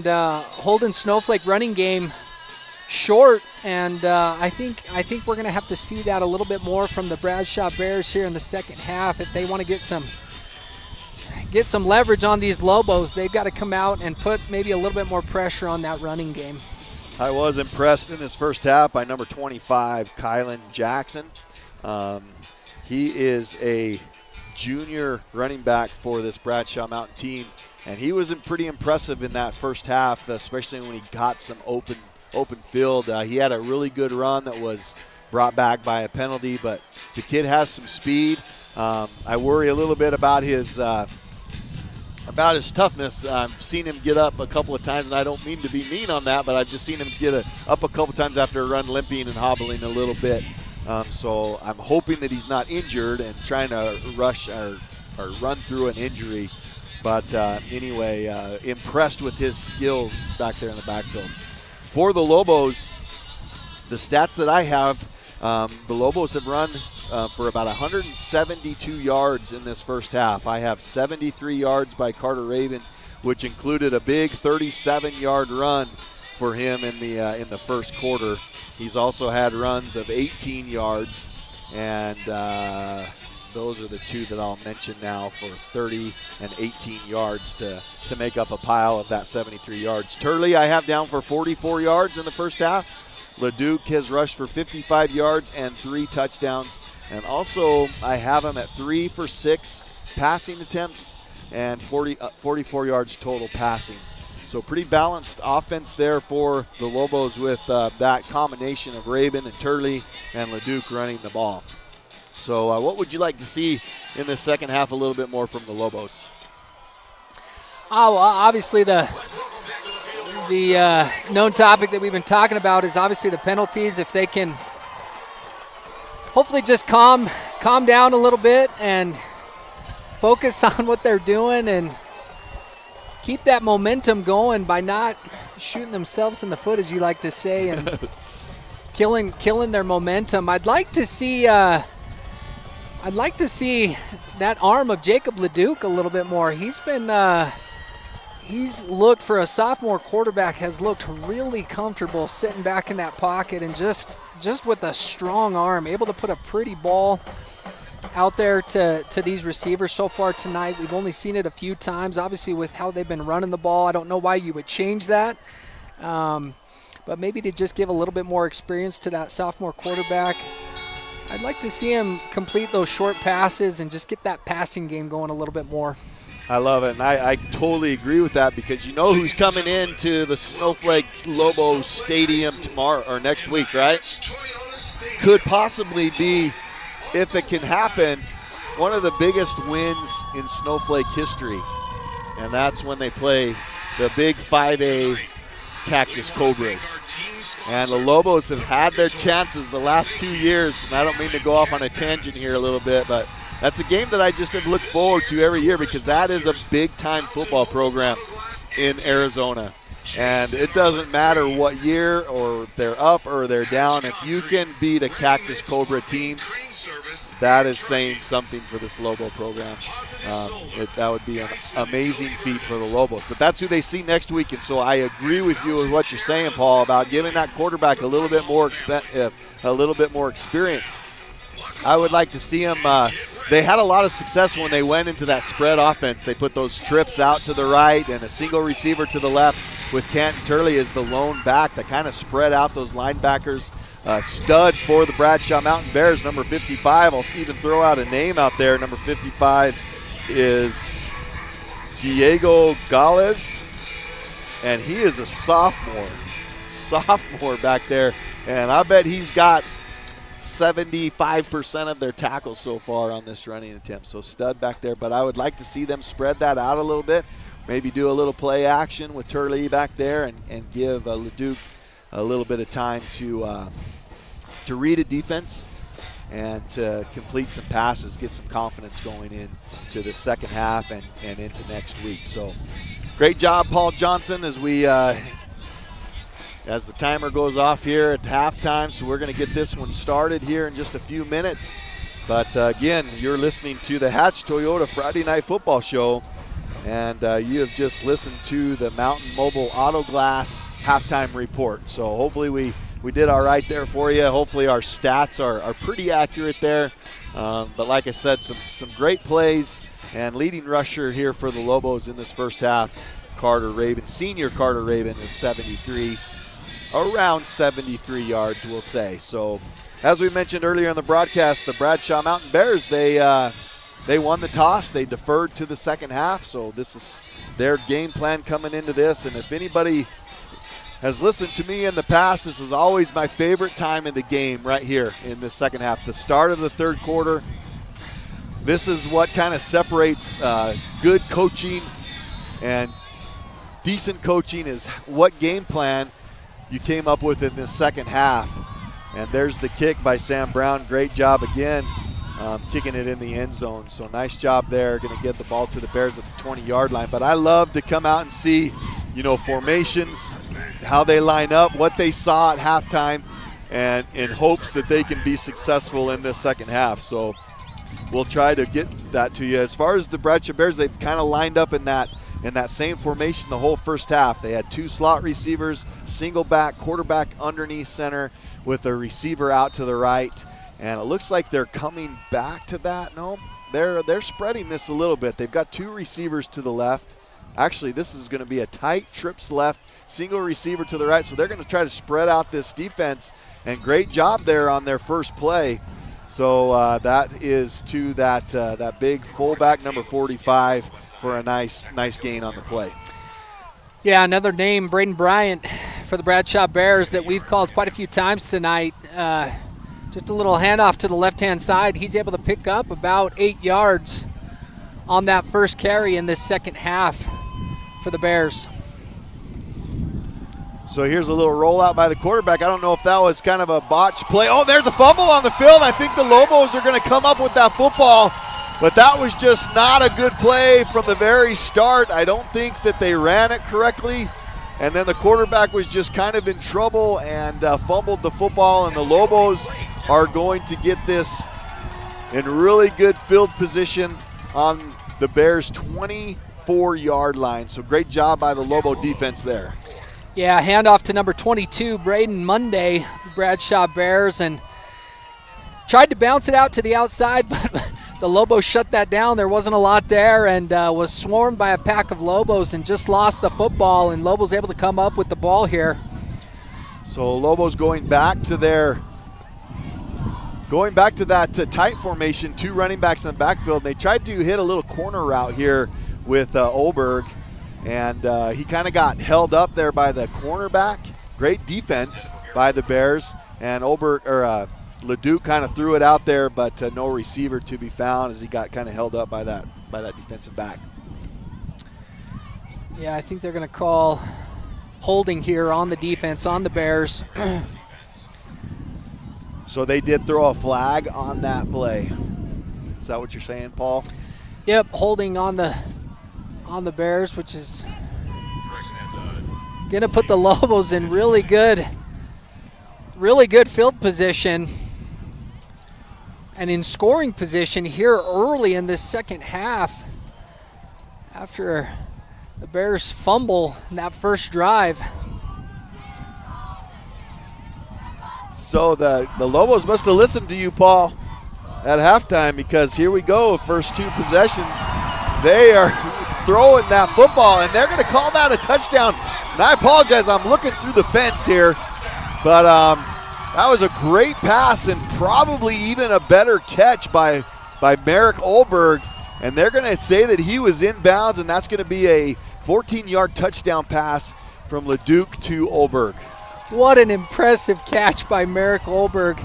holding Snowflake running game short, and I think we're going to have to see that a little bit more from the Bradshaw Bears here in the second half. If they want to get some leverage on these Lobos, they've got to come out and put maybe a little bit more pressure on that running game. I was impressed in this first half by number 25, Kylan Jackson. He is a junior running back for this Bradshaw Mountain team, and he was pretty impressive in that first half, especially when he got some open field. He had a really good run that was brought back by a penalty, but the kid has some speed. I worry a little bit about his toughness. I've seen him get up a couple of times, and I don't mean to be mean on that, but I've just seen him get up a couple times after a run, limping and hobbling a little bit. So I'm hoping that he's not injured and trying to rush or run through an injury. But anyway, impressed with his skills back there in the backfield. For the Lobos, the stats that I have, the Lobos have run for about 172 yards in this first half. I have 73 yards by Carter Raven, which included a big 37-yard run for him in the first quarter. He's also had runs of 18 yards, and those are the two that I'll mention now for 30 and 18 yards to make up a pile of that 73 yards. Turley I have down for 44 yards in the first half. LeDuc has rushed for 55 yards and 3 touchdowns. And also I have him at 3 for 6 passing attempts and 44 yards total passing. So pretty balanced offense there for the Lobos with that combination of Rabin and Turley and LeDuc running the ball. So what would you like to see in the second half a little bit more from the Lobos? Oh, well, obviously the known topic that we've been talking about is obviously the penalties. If they can hopefully just calm down a little bit and focus on what they're doing and keep that momentum going by not shooting themselves in the foot, as you like to say, and killing their momentum. I'd like to see that arm of Jacob LeDuc a little bit more. He's looked, for a sophomore quarterback, has looked really comfortable sitting back in that pocket and just with a strong arm, able to put a pretty ball out there to these receivers so far tonight. We've only seen it a few times, obviously, with how they've been running the ball. I don't know why you would change that, but maybe to just give a little bit more experience to that sophomore quarterback. I'd like to see him complete those short passes and just get that passing game going a little bit more. I love it, and I totally agree with that, because you know who's coming into the Snowflake Lobo Stadium tomorrow or next week, right? Could possibly be, if it can happen, one of the biggest wins in Snowflake history, and that's when they play the big 5A Cactus Cobras. And the Lobos have had their chances the last 2 years, and I don't mean to go off on a tangent here a little bit, but that's a game that I just have looked forward to every year, because that is a big-time football program in Arizona. And it doesn't matter what year or they're up or they're down. If you can beat a Cactus Cobra team, that is saying something for this Lobo program. That would be an amazing feat for the Lobos. But that's who they see next week. And so I agree with you with what you're saying, Paul, about giving that quarterback a little bit more experience. I would like to see him. They had a lot of success when they went into that spread offense. They put those trips out to the right and a single receiver to the left with Canton Turley as the lone back that kind of spread out those linebackers. Stud for the Bradshaw Mountain Bears, number 55. I'll even throw out a name out there. Number 55 is Diego Gales, and he is a sophomore back there. And I bet he's got 75% of their tackles so far on this running attempt. So stud back there, but I would like to see them spread that out a little bit. Maybe do a little play action with Turley back there and give LeDuc a little bit of time to read a defense and to complete some passes, get some confidence going into the second half and into next week. So great job, Paul Johnson, as the timer goes off here at halftime. So we're going to get this one started here in just a few minutes. But again, you're listening to the Hatch Toyota Friday Night Football Show And you have just listened to the Mountain Mobile Auto Glass halftime report. So hopefully we did all right there for you. Hopefully our stats are pretty accurate there. But like I said, some great plays, and leading rusher here for the Lobos in this first half, senior Carter Raven at 73, around 73 yards, we'll say. So as we mentioned earlier in the broadcast, the Bradshaw Mountain Bears, they won the toss. They deferred to the second half, so this is their game plan coming into this. And if anybody has listened to me in the past, this is always my favorite time in the game right here in the second half, the start of the third quarter. This is what kind of separates good coaching and decent coaching, is what game plan you came up with in this second half. And there's the kick by Sam Brown. Great job again, kicking it in the end zone. So nice job there. Going to get the ball to the Bears at the 20-yard line. But I love to come out and see, formations, how they line up, what they saw at halftime, and in hopes that they can be successful in this second half. So we'll try to get that to you. As far as the Bradshaw Bears, they've kind of lined up in that same formation the whole first half. They had two slot receivers, single back, quarterback underneath center with a receiver out to the right. And it looks like they're coming back to that. No, they're spreading this a little bit. They've got two receivers to the left. Actually, this is going to be a tight trips left, single receiver to the right. So they're going to try to spread out this defense. And great job there on their first play. So that is to that big fullback, number 45, for a nice gain on the play. Yeah, another name, Braden Bryant, for the Bradshaw Bears that we've called quite a few times tonight. Just a little handoff to the left-hand side. He's able to pick up about 8 yards on that first carry in this second half for the Bears. So here's a little rollout by the quarterback. I don't know if that was kind of a botched play. Oh, there's a fumble on the field. I think the Lobos are going to come up with that football, but that was just not a good play from the very start. I don't think that they ran it correctly, and then the quarterback was just kind of in trouble and fumbled the football, and the Lobos are going to get this in really good field position on the Bears' 24-yard line. So great job by the Lobo defense there. Yeah, handoff to number 22, Braden Monday, Bradshaw Bears, and tried to bounce it out to the outside, but the Lobos shut that down. There wasn't a lot there, and was swarmed by a pack of Lobos and just lost the football, and Lobos able to come up with the ball here. So Lobos going back to that tight formation, two running backs in the backfield. They tried to hit a little corner route here with Olberg. And he kind of got held up there by the cornerback. Great defense by the Bears. And Leduc kind of threw it out there, but no receiver to be found as he got kind of held up by that defensive back. Yeah, I think they're going to call holding here on the defense, on the Bears. So they did throw a flag on that play. Is that what you're saying, Paul? Yep, holding on the Bears, which is going to put the Lobos in really good field position and in scoring position here early in this second half after the Bears fumble in that first drive. So the Lobos must have listened to you, Paul, at halftime, because here we go, first two possessions. They are throwing that football, and they're going to call that a touchdown. And I apologize, I'm looking through the fence here, but that was a great pass and probably even a better catch by Merrick Olberg, and they're going to say that he was inbounds, and that's going to be a 14-yard touchdown pass from Leduc to Olberg. What an impressive catch by Merrick Olberg.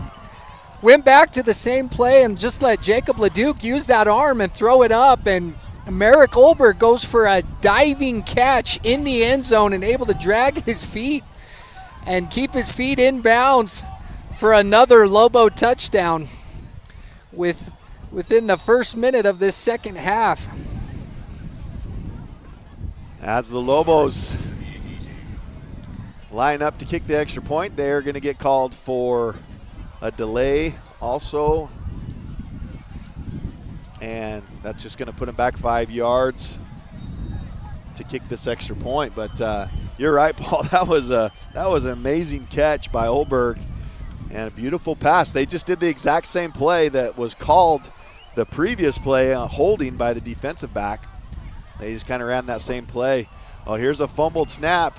Went back to the same play and just let Jacob Leduc use that arm and throw it up, and Merrick Olberg goes for a diving catch in the end zone and able to drag his feet and keep his feet in bounds for another Lobo touchdown within the first minute of this second half. As the Lobos line up to kick the extra point, they're going to get called for a delay also. And that's just going to put them back 5 yards. to kick this extra point. But you're right, Paul. That was an amazing catch by Olberg and a beautiful pass. They just did the exact same play that was called the previous play, holding by the defensive back. They just kind of ran that same play. Oh, here's a fumbled snap.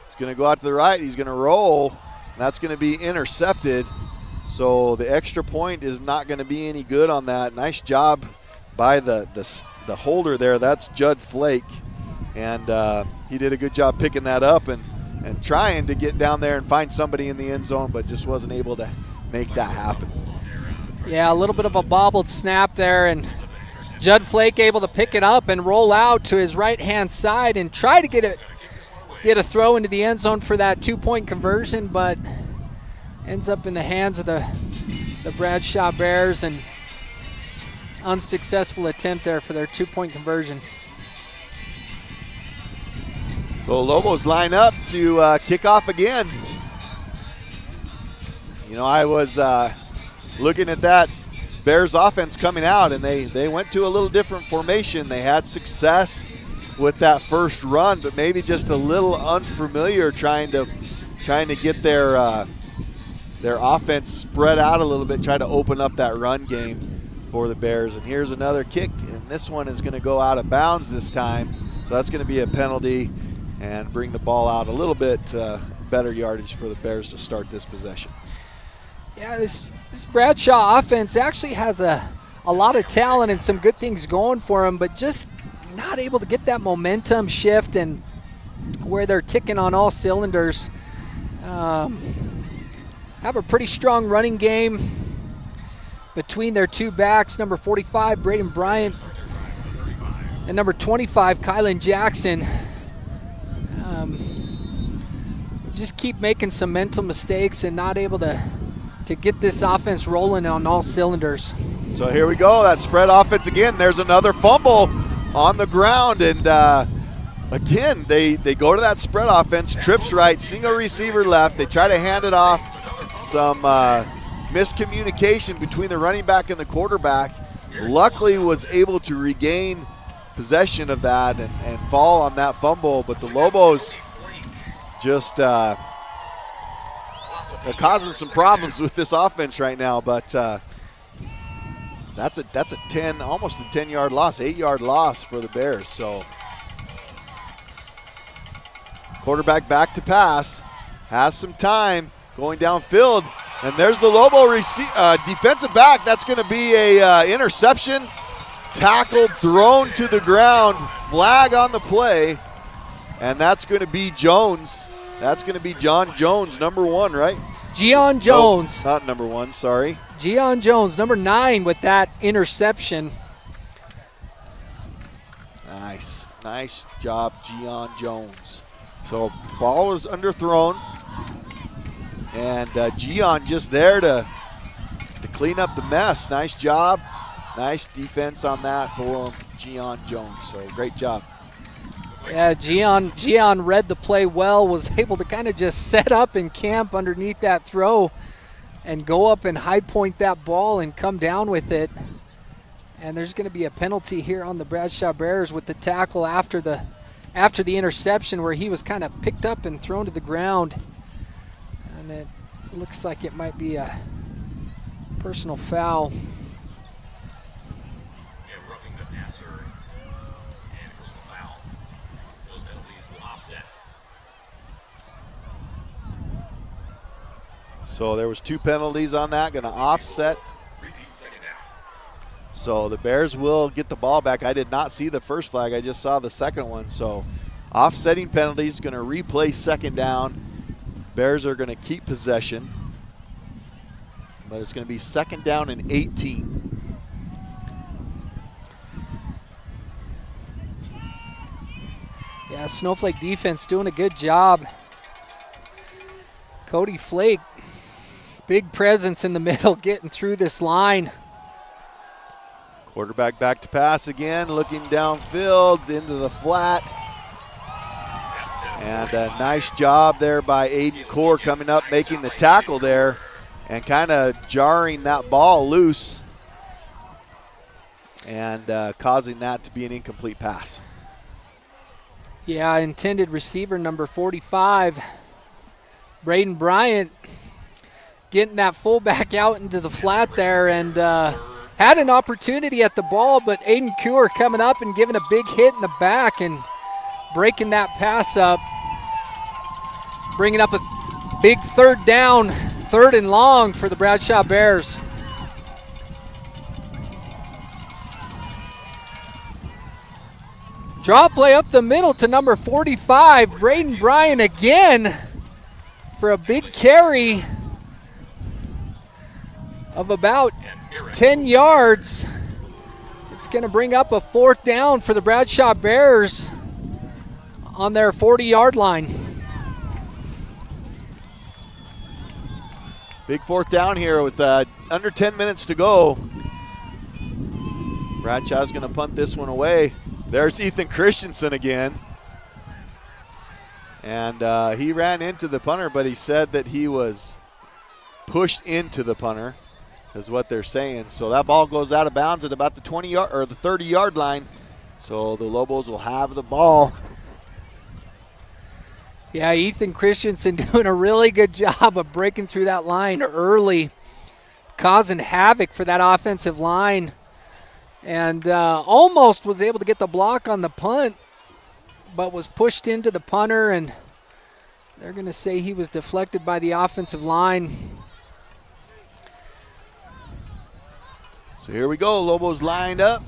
He's going to go out to the right. He's going to roll. That's going to be intercepted. So the extra point is not going to be any good on that. Nice job by the holder there. That's Judd Flake. And he did a good job picking that up and trying to get down there and find somebody in the end zone, but just wasn't able to make that happen. Yeah, a little bit of a bobbled snap there, and Judd Flake able to pick it up and roll out to his right-hand side and try to get a throw into the end zone for that 2-point conversion, but ends up in the hands of the Bradshaw Bears, and unsuccessful attempt there for their 2-point conversion. So Lobos line up to kick off again. You know, I was looking at that Bears offense coming out, and they went to a little different formation. They had success with that first run, but maybe just a little unfamiliar trying to get their offense spread out a little bit, try to open up that run game for the Bears. And here's another kick, and this one is going to go out of bounds this time. So that's going to be a penalty and bring the ball out a little bit better yardage for the Bears to start this possession. Yeah, this Bradshaw offense actually has a lot of talent and some good things going for them, but just not able to get that momentum shift and where they're ticking on all cylinders. Have a pretty strong running game between their two backs, number 45, Braden Bryant, and number 25, Kylan Jackson. Just keep making some mental mistakes and not able to get this offense rolling on all cylinders. So here we go, that spread offense again. There's another fumble on the ground, and again, they go to that spread offense, trips right, single receiver left. They try to hand it off. Some miscommunication between the running back and the quarterback. Luckily was able to regain possession of that and fall on that fumble, but the Lobos just they're causing some problems with this offense right now, but that's a 10, almost a 10-yard loss, 8-yard loss for the Bears. So quarterback back to pass, has some time going downfield, and there's the Lobo defensive back. That's going to be a interception, tackle thrown to the ground, flag on the play, and that's going to be Jones. That's going to be John Jones, number 1, right? Gian Jones. Oh, not number 1, sorry. Gian Jones, number 9 with that interception. Nice job, Gian Jones. So ball is underthrown, and Gian just there to clean up the mess. Nice job. Nice defense on that for Gian Jones. So great job. Yeah, Gian read the play well, was able to kind of just set up and camp underneath that throw and go up and high point that ball and come down with it. And there's going to be a penalty here on the Bradshaw Bears with the tackle after the interception, where he was kind of picked up and thrown to the ground. And it looks like it might be a personal foul. So there was 2 penalties on that, going to offset. So the Bears will get the ball back. I did not see the first flag. I just saw the second one. So offsetting penalties, going to replay second down. Bears are going to keep possession, but it's going to be second down and 18. Yeah, Snowflake defense doing a good job. Cody Flake, big presence in the middle, getting through this line. Quarterback back to pass again, looking downfield into the flat. And a nice job there by Aiden Core coming up, making the tackle there and kind of jarring that ball loose and causing that to be an incomplete pass. Yeah, intended receiver number 45, Braden Bryant, getting that fullback out into the flat there, and had an opportunity at the ball, but Aiden Kuhr coming up and giving a big hit in the back and breaking that pass up, bringing up a big third down, 3rd and long for the Bradshaw Bears. Draw play up the middle to number 45, Braden Bryant again for a big carry of about 10 yards. It's going to bring up a 4th down for the Bradshaw Bears on their 40-yard line. Big 4th down here with under 10 minutes to go. Bradshaw's going to punt this one away. There's Ethan Christensen again. And he ran into the punter, but he said that he was pushed into the punter, is what they're saying. So that ball goes out of bounds at about the 20-yard or the 30-yard line. So the Lobos will have the ball. Yeah, Ethan Christensen doing a really good job of breaking through that line early, causing havoc for that offensive line. And almost was able to get the block on the punt, but was pushed into the punter, and they're going to say he was deflected by the offensive line. So here we go. Lobos lined up.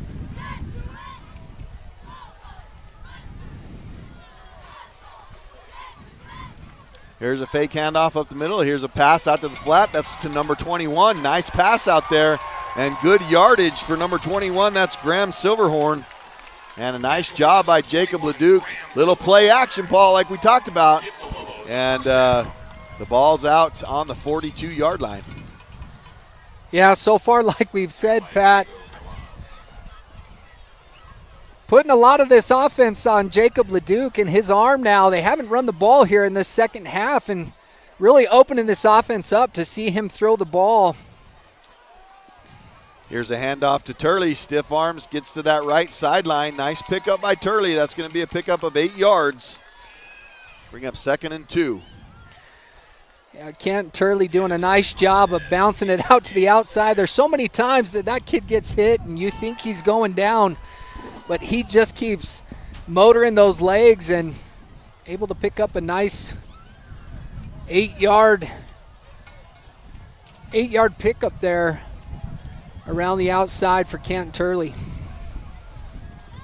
Here's a fake handoff up the middle. Here's a pass out to the flat. That's to number 21. Nice pass out there. And good yardage for number 21. That's Graham Silverhorn. And a nice job by Jacob Leduc. Little play action, Paul, like we talked about. And the ball's out on the 42-yard line. Yeah, so far, like we've said, Pat, putting a lot of this offense on Jacob Leduc and his arm now. They haven't run the ball here in this second half, and really opening this offense up to see him throw the ball. Here's a handoff to Turley. Stiff arms, gets to that right sideline. Nice pickup by Turley. That's going to be a pickup of 8 yards. Bring up 2nd and 2. Yeah, Kent Turley doing a nice job of bouncing it out to the outside. There's so many times that kid gets hit and you think he's going down, but he just keeps motoring those legs and able to pick up a nice 8-yard pickup there around the outside for Kent Turley.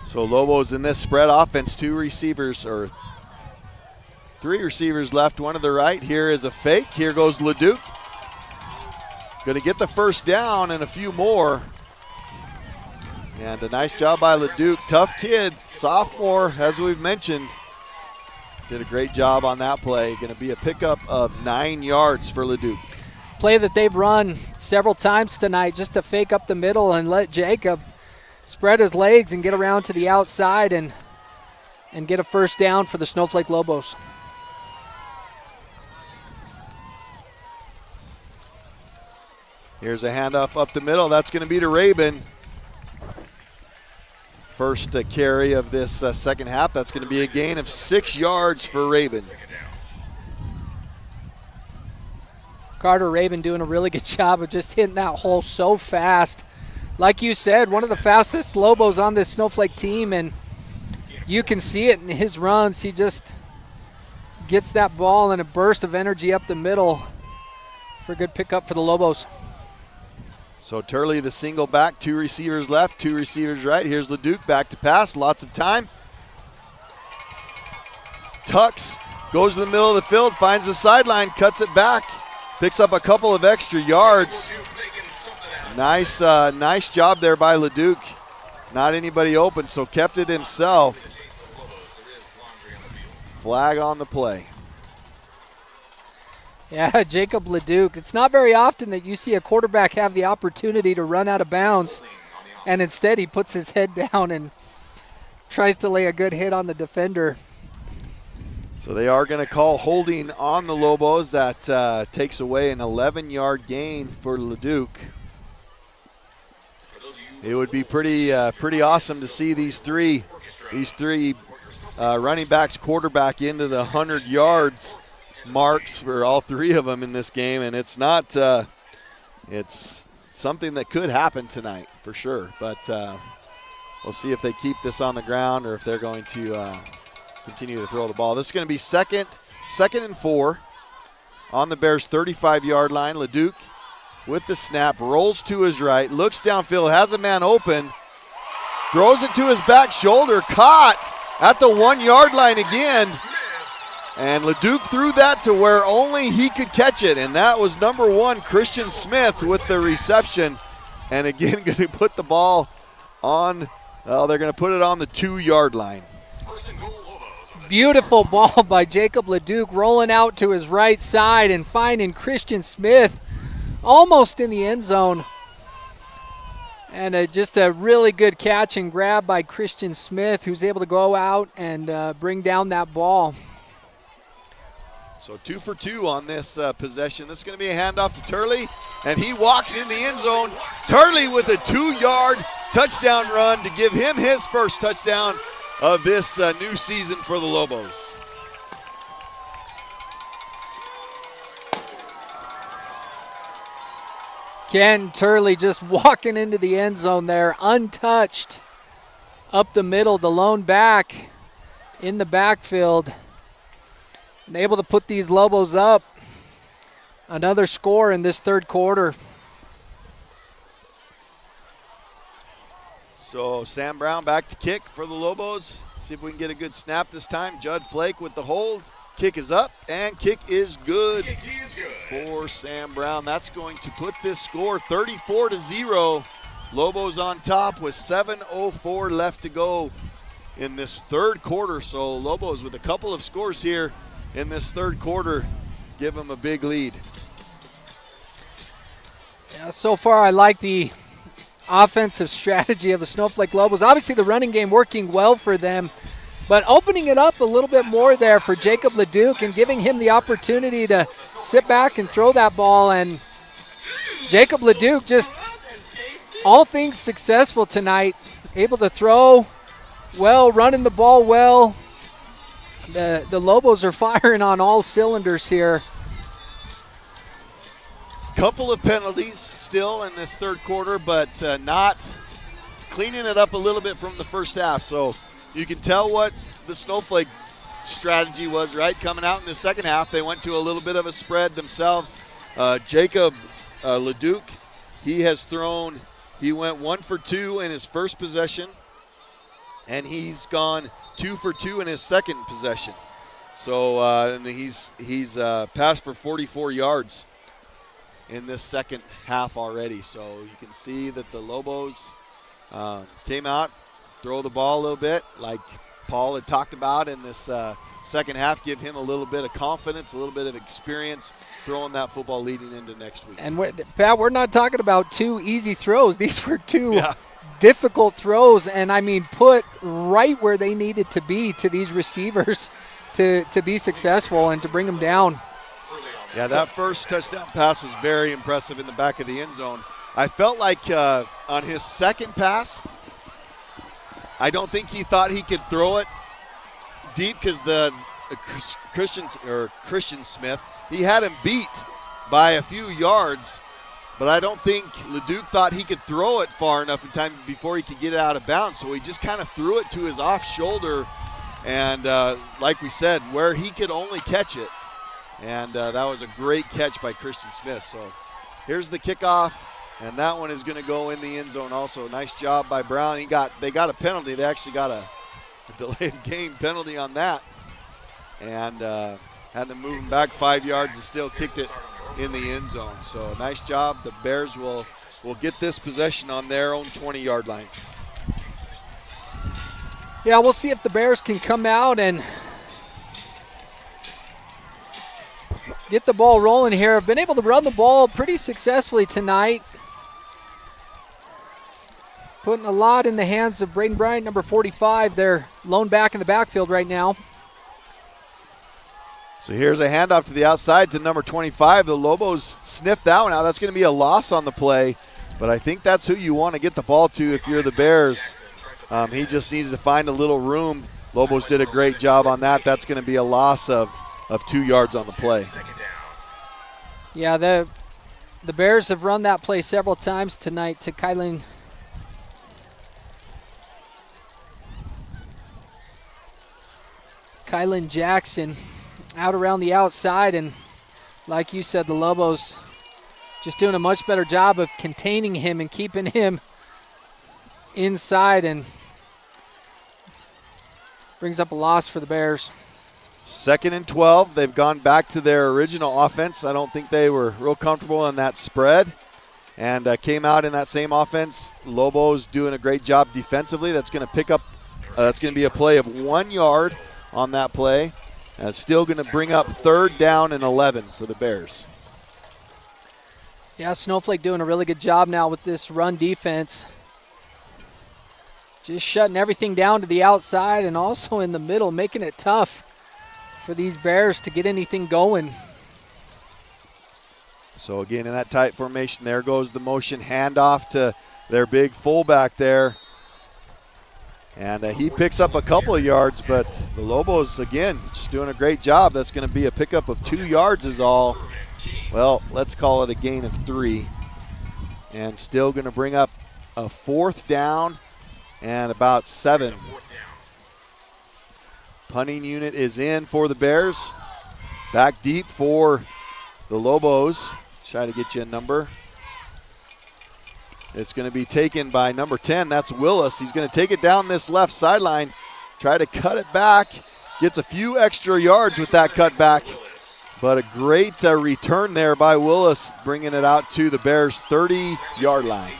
So Lobos in this spread offense, 3 receivers left, one to the right. Here is a fake. Here goes Leduc. Going to get the 1st down and a few more. And a nice job by Leduc. Tough kid, sophomore, as we've mentioned. Did a great job on that play. Going to be a pickup of 9 yards for Leduc. Play that they've run several times tonight, just to fake up the middle and let Jacob spread his legs and get around to the outside and get a 1st down for the Snowflake Lobos. Here's a handoff up the middle. That's going to be to Rabin. First carry of this second half. That's going to be a gain of 6 yards for Rabin. Carter Rabin doing a really good job of just hitting that hole so fast. Like you said, one of the fastest Lobos on this Snowflake team, and you can see it in his runs. He just gets that ball in a burst of energy up the middle for a good pickup for the Lobos. So Turley, the single back, 2 receivers left, 2 receivers right. Here's Leduc back to pass, lots of time. Tucks, goes to the middle of the field, finds the sideline, cuts it back, picks up a couple of extra yards. Nice job there by Leduc. Not anybody open, so kept it himself. Flag on the play. Yeah, Jacob Leduc. It's not very often that you see a quarterback have the opportunity to run out of bounds, and instead he puts his head down and tries to lay a good hit on the defender. So they are going to call holding on the Lobos. That takes away an 11-yard gain for Leduc. It would be pretty awesome to see these three running backs, quarterback into the 100 yards marks for all three of them in this game, and it's not it's something that could happen tonight for sure, but we'll see if they keep this on the ground or if they're going to continue to throw the ball. This is going to be second and 4 on the Bears' 35-yard line. Leduc with the snap, rolls to his right, looks downfield, has a man open, throws it to his back shoulder, caught at the 1-yard line again. And Leduc threw that to where only he could catch it, and that was number 1, Christian Smith, with the reception. And again, going to put the ball on, they're going to put it on the 2-yard line. Beautiful ball by Jacob Leduc, rolling out to his right side and finding Christian Smith almost in the end zone. And just a really good catch and grab by Christian Smith, who's able to go out and bring down that ball. So 2 for 2 on this possession. This is going to be a handoff to Turley, and he walks in the end zone. Turley with a 2-yard touchdown run to give him his first touchdown of this new season for the Lobos. Ken Turley just walking into the end zone there, untouched, up the middle, the lone back in the backfield, and able to put these Lobos up. Another score in this third quarter. So Sam Brown back to kick for the Lobos. See if we can get a good snap this time. Judd Flake with the hold. Kick is up, and kick is good for Sam Brown. That's going to put this score 34-0. Lobos on top with 7:04 left to go in this third quarter. So Lobos with a couple of scores here in this third quarter give them a big lead. Yeah, so far I like the offensive strategy of the Snowflake Lobos. Obviously the running game working well for them, but opening it up a little bit more there for Jacob Leduc and giving him the opportunity to sit back and throw that ball. And Jacob Leduc, just all things successful tonight, able to throw well, running the ball well. The Lobos are firing on all cylinders here. Couple of penalties still in this third quarter, but not cleaning it up a little bit from the first half. So you can tell what the Snowflake strategy was, right? Coming out in the second half, they went to a little bit of a spread themselves. Jacob Leduc, he went 1 for 2 in his first possession, and he's gone 2 for 2 in his second possession. So and he's passed for 44 yards in this second half already. So you can see that the Lobos came out, throw the ball a little bit, like Paul had talked about in this second half, give him a little bit of confidence, a little bit of experience throwing that football leading into next week. And Pat, we're not talking about 2 easy throws. These were 2 difficult throws, and I mean put right where they needed to be to these receivers to be successful and to bring them down. Yeah, that first touchdown pass was very impressive in the back of the end zone. I felt like on his second pass, I don't think he thought he could throw it deep because the Christian Smith, he had him beat by a few yards, but I don't think Leduc thought he could throw it far enough in time before he could get it out of bounds. So he just kind of threw it to his off shoulder, and like we said, where he could only catch it. And that was a great catch by Christian Smith. So here's the kickoff, and that one is going to go in the end zone also. Nice job by Brown. They got a penalty. They actually got a delayed game penalty on that, and had to move him back 5 yards and still kicked it in the end zone. So nice job. The Bears will get this possession on their own 20-yard line. Yeah, we'll see if the Bears can come out and get the ball rolling here. Have been able to run the ball pretty successfully tonight. Putting a lot in the hands of Braden Bryant, number 45. They're lone back in the backfield right now. So here's a handoff to the outside to number 25. The Lobos sniffed that one out. That's going to be a loss on the play, but I think that's who you want to get the ball to if you're the Bears. He just needs to find a little room Lobos did a great job on that. That's going to be a loss of 2 yards on the play. Yeah, the Bears have run that play several times tonight to Kylan Jackson out around the outside, and like you said, the Lobos just doing a much better job of containing him and keeping him inside, and brings up a loss for the Bears. 2nd and 12. They've gone back to their original offense. I don't think they were real comfortable in that spread and came out in that same offense. Lobos doing a great job defensively. That's going to pick up, that's going to be a play of 1 yard on that play. Still going to bring up 3rd down and 11 for the Bears. Yeah, Snowflake doing a really good job now with this run defense. Just shutting everything down to the outside and also in the middle, making it tough for these Bears to get anything going. So again, in that tight formation, there goes the motion handoff to their big fullback there. And he picks up a couple of yards, but the Lobos, again, just doing a great job. That's going to be a pickup of 2 yards is all. Well, let's call it a gain of 3. And still going to bring up a 4th down and about 7. Punting unit is in for the Bears. Back deep for the Lobos. Try to get you a number. It's going to be taken by number 10. That's Willis. He's going to take it down this left sideline, try to cut it back. Gets a few extra yards with that cut back. But a great return there by Willis, bringing it out to the Bears' 30-yard line.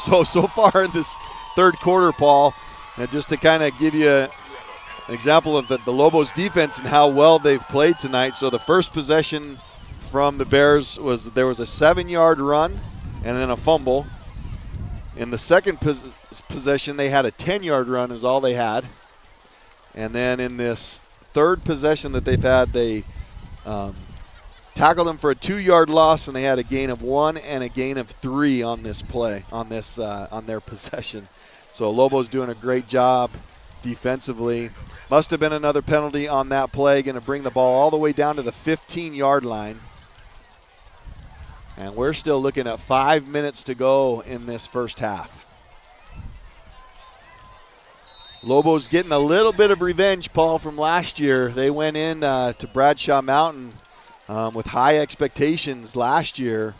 So far in this 3rd quarter, Paul, and just to kind of give you an example of the Lobos' defense and how well they've played tonight. So the first possession from the Bears was there was a 7-yard run and then a fumble. In the second possession, they had a 10-yard run is all they had. And then in this 3rd possession that they've had, they tackled them for a 2-yard loss, and they had a gain of 1 and a gain of 3 on this play, on their possession. So Lobo's doing a great job defensively. Must have been another penalty on that play. Going to bring the ball all the way down to the 15-yard line. And we're still looking at 5 minutes to go in this first half. Lobo's getting a little bit of revenge, Paul, from last year. They went in to Bradshaw Mountain with high expectations last year.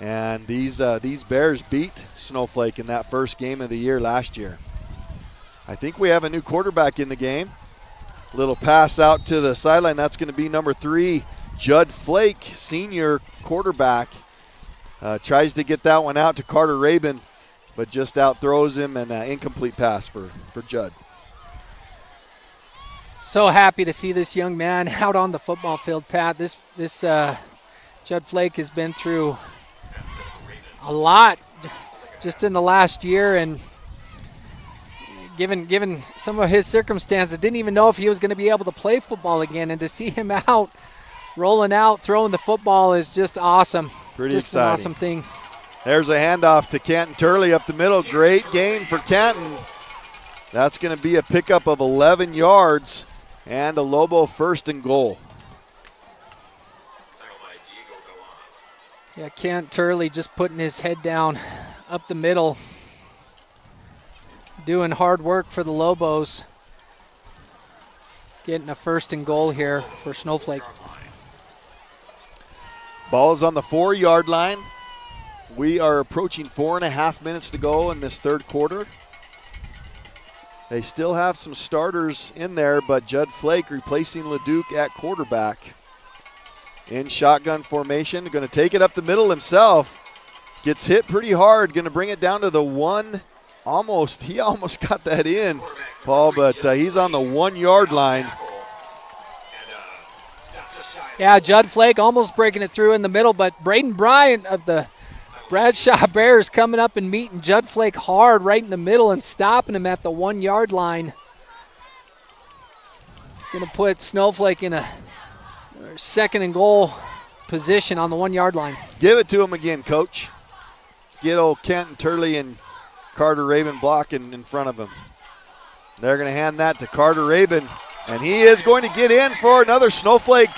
And these Bears beat Snowflake in that first game of the year last year. I think we have a new quarterback in the game. Little pass out to the sideline. That's going to be number 3, Judd Flake, senior quarterback. Tries to get that one out to Carter Rabin, but just outthrows him, and incomplete pass for Judd. So happy to see this young man out on the football field, Pat. This Judd Flake has been through a lot just in the last year, and given some of his circumstances, didn't even know if he was going to be able to play football again, and to see him out, rolling out, throwing the football is just awesome. Pretty just exciting. An awesome thing. There's a handoff to Canton Turley up the middle. Great game for Canton. That's going to be a pickup of 11 yards and a Lobo 1st and goal. Yeah, Canton Turley just putting his head down up the middle, doing hard work for the Lobos. Getting a 1st and goal here for Snowflake. Ball is on the 4-yard line. We are approaching 4.5 minutes to go in this 3rd quarter. They still have some starters in there, but Judd Flake replacing LeDuc at quarterback. In shotgun formation, going to take it up the middle himself. Gets hit pretty hard, going to bring it down to the 1. He almost got that in, Paul, but he's on the 1-yard line. Yeah, Judd Flake almost breaking it through in the middle, but Braden Bryant of the Bradshaw Bears coming up and meeting Judd Flake hard right in the middle and stopping him at the 1-yard line. Going to put Snowflake in a 2nd and goal position on the 1-yard line. Give it to him again, Coach. Get old Canton Turley in Carter Rabin blocking in front of him. They're going to hand that to Carter Rabin, and he is going to get in for another Snowflake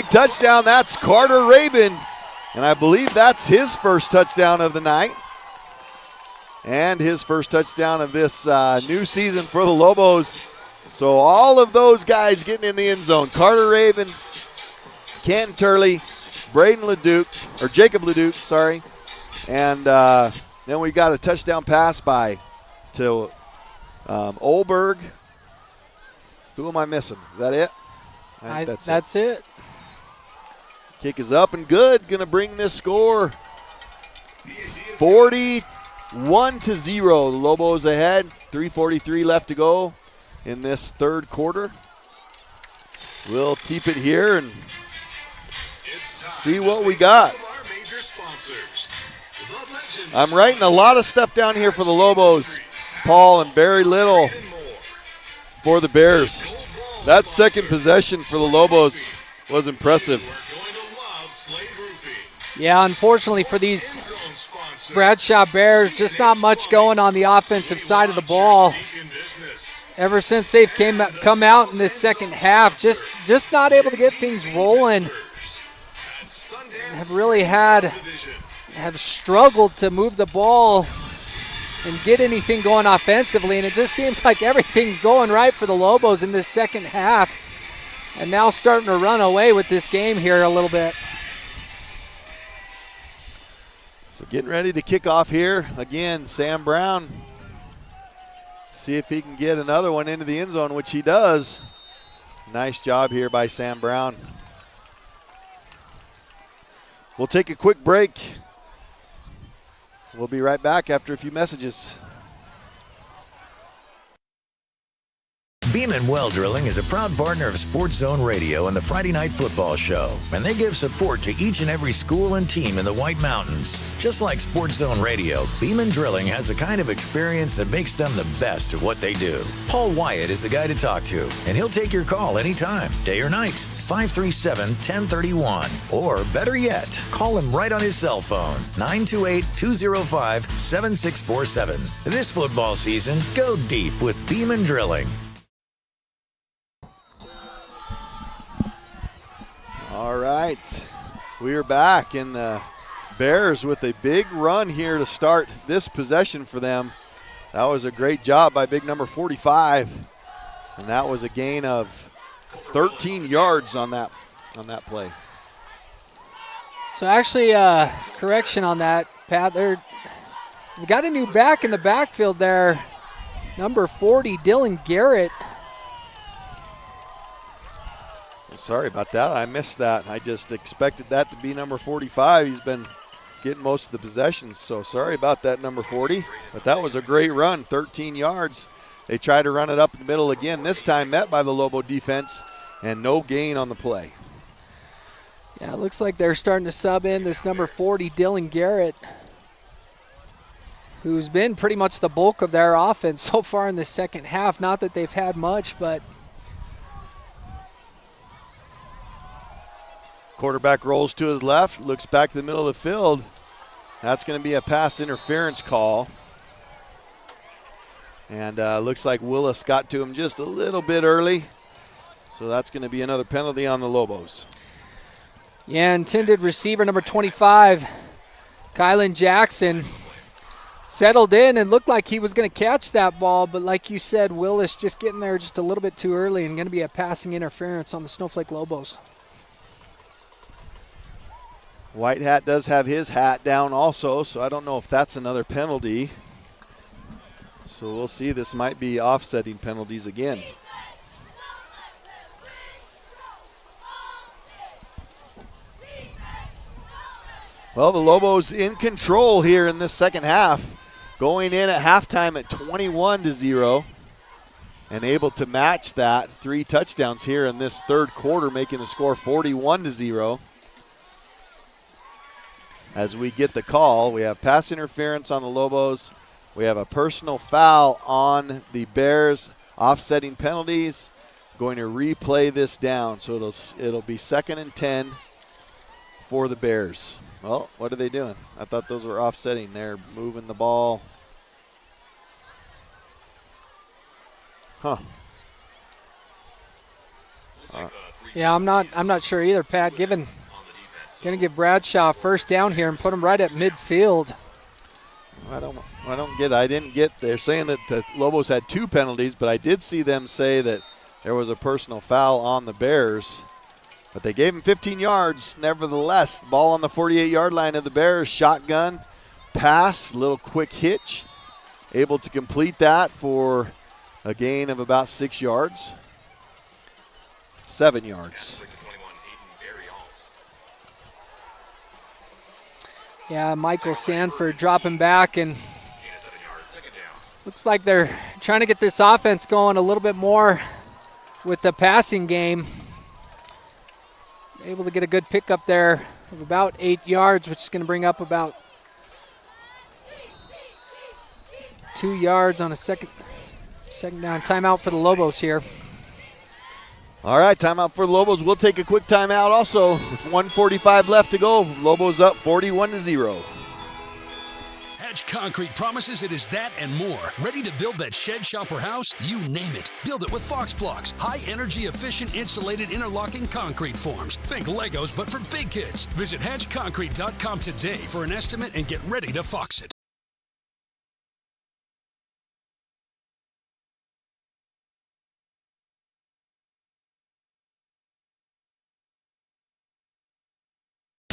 touchdown. That's Carter Rabin, and I believe that's his first touchdown of the night and his first touchdown of this new season for the Lobos. So all of those guys getting in the end zone. Carter Rabin, Canton Turley, Braden Leduc, or Jacob Leduc, sorry. And then we got a touchdown pass to Olberg. Who am I missing? Is that it? That's it. Kick is up and good. Going to bring this score 41-0. The Lobos ahead. 3:43 left to go in this third quarter. We'll keep it here and see what we got. I'm writing a lot of stuff down here for the Lobos, Paul, and very little for the Bears. That second possession for the Lobos was impressive. Yeah, unfortunately for these Bradshaw Bears, just not much going on the offensive side of the ball. Ever since they've come out in this second half, just not able to get things rolling. Have struggled to move the ball and get anything going offensively, and it just seems like everything's going right for the Lobos in this second half, and now starting to run away with this game here a little bit. So getting ready to kick off here. Again, Sam Brown. See if he can get another one into the end zone, which he does. Nice job here by Sam Brown. We'll take a quick break. We'll be right back after a few messages. Beeman Well Drilling is a proud partner of Sports Zone Radio and the Friday Night Football Show, and they give support to each and every school and team in the White Mountains. Just like Sports Zone Radio, Beeman Drilling has a kind of experience that makes them the best at what they do. Paul Wyatt is the guy to talk to, and he'll take your call anytime, day or night, 537-1031. Or better yet, call him right on his cell phone, 928-205-7647. This football season, go deep with Beeman Drilling. All right, we are back, and the Bears with a big run here to start this possession for them. That was a great job by big number 45, and that was a gain of 13 yards on that play. So actually, correction on that, Pat. We got a new back in the backfield there, number 40, Dylan Garrett. Sorry about that. I missed that. I just expected that to be number 45. He's been getting most of the possessions, so sorry about that, number 40. But that was a great run, 13 yards. They tried to run it up the middle again, this time met by the Lobo defense, and no gain on the play. Yeah, it looks like they're starting to sub in this number 40, Dylan Garrett, who's been pretty much the bulk of their offense so far in the second half. Not that they've had much, but quarterback rolls to his left, looks back to the middle of the field. That's going to be a pass interference call. And looks like Willis got to him just a little bit early. So that's going to be another penalty on the Lobos. Yeah, intended receiver number 25, Kylan Jackson, settled in and looked like he was going to catch that ball. But like you said, Willis just getting there just a little bit too early, and going to be a passing interference on the Snowflake Lobos. White Hat does have his hat down also, so I don't know if that's another penalty. So we'll see. This might be offsetting penalties again. Well, the Lobos in control here in this second half, going in at halftime at 21-0 and able to match that. 3 touchdowns here in this third quarter, making the score 41-0. As we get the call, we have pass interference on the Lobos. We have a personal foul on the Bears, offsetting penalties. Going to replay this down, so it'll be 2nd and 10 for the Bears. Well, what are they doing? I thought those were offsetting. They're moving the ball Huh. Yeah, I'm not sure either, Pat. Going to give Bradshaw first down here and put him right at midfield. I don't get it. I didn't get. They're saying that the Lobos had 2 penalties, but I did see them say that there was a personal foul on the Bears. But they gave him 15 yards. Nevertheless, ball on the 48-yard line of the Bears. Shotgun pass, little quick hitch. Able to complete that for a gain of about 6 yards. 7 yards. Yeah, Michael Sanford dropping back, and looks like they're trying to get this offense going a little bit more with the passing game. Able to get a good pickup there of about 8 yards, which is going to bring up about 2 yards on a second down. Timeout for the Lobos here. All right, timeout for the Lobos. We'll take a quick timeout also with 1:45 left to go. Lobos up 41-0. Hatch Concrete promises it is that and more. Ready to build that shed, shop, or house? You name it. Build it with Fox Blocks. High-energy, efficient, insulated, interlocking concrete forms. Think Legos, but for big kids. Visit hatchconcrete.com today for an estimate and get ready to Fox it.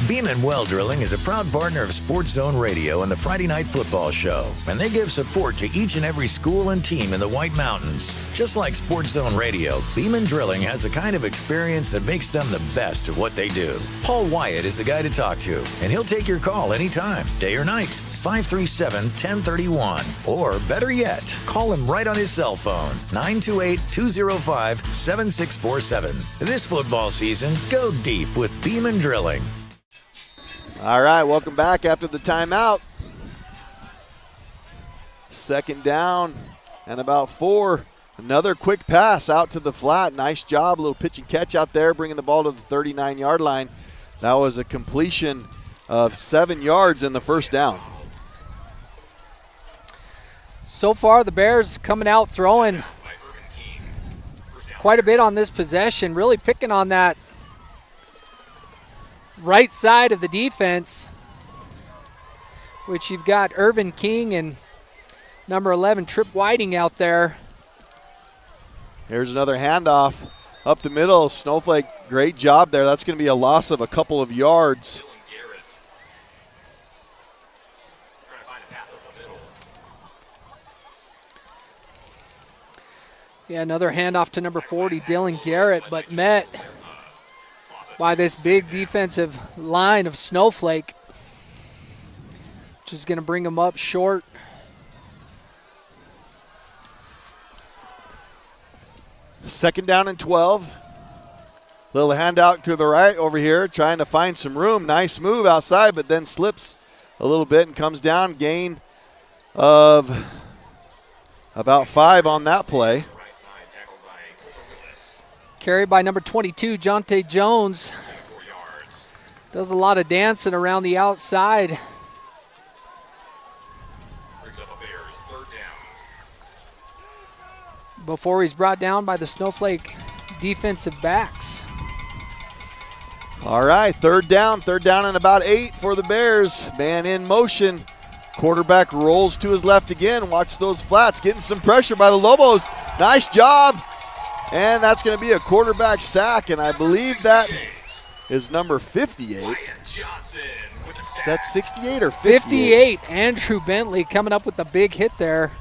Beeman Well Drilling is a proud partner of Sports Zone Radio and the Friday Night Football Show, and they give support to each and every school and team in the White Mountains. Just like Sports Zone Radio, Beeman Drilling has the kind of experience that makes them the best at what they do. Paul Wyatt is the guy to talk to, and he'll take your call anytime, day or night, 537-1031. Or better yet, call him right on his cell phone, 928-205-7647. This football season, go deep with Beeman Drilling. All right, welcome back after the timeout. Second down and about 4. Another quick pass out to the flat. Nice job, a little pitch and catch out there, bringing the ball to the 39-yard line. That was a completion of 7 yards in the first down. So far, the Bears coming out throwing quite a bit on this possession, really picking on that right side of the defense, which you've got Irvin King and number 11, Trip Whiting out there. Here's another handoff up the middle. Snowflake, great job there. That's going to be a loss of a couple of yards. Yeah, another handoff to number 40, Dylan Garrett, but met by this big defensive line of Snowflake, which is going to bring him up short. Second down and 12. Little handout to the right over here, trying to find some room. Nice move outside, but then slips a little bit and comes down. Gain of about 5 on that play. Carried by number 22, Jonte Jones. Does a lot of dancing around the outside. Before he's brought down by the Snowflake defensive backs. All right, third down and about 8 for the Bears. Man in motion. Quarterback rolls to his left again. Watch those flats, getting some pressure by the Lobos. Nice job. And that's going to be a quarterback sack, and I believe that is number 58. Is that 68 or 58? 58. Andrew Bentley coming up with the big hit there.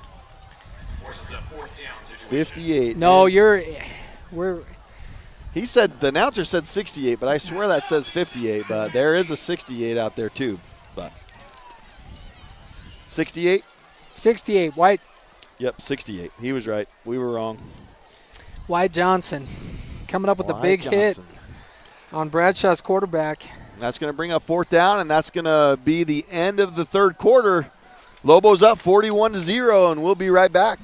58. No, He said, the announcer said 68, but I swear that says 58. But there is a 68 out there too. But 68? 68, White. Yep, 68. He was right. We were wrong. Wyatt Johnson coming up with a big hit on Bradshaw's quarterback. That's going to bring up fourth down, and that's going to be the end of the third quarter. Lobos up 41-0, and we'll be right back.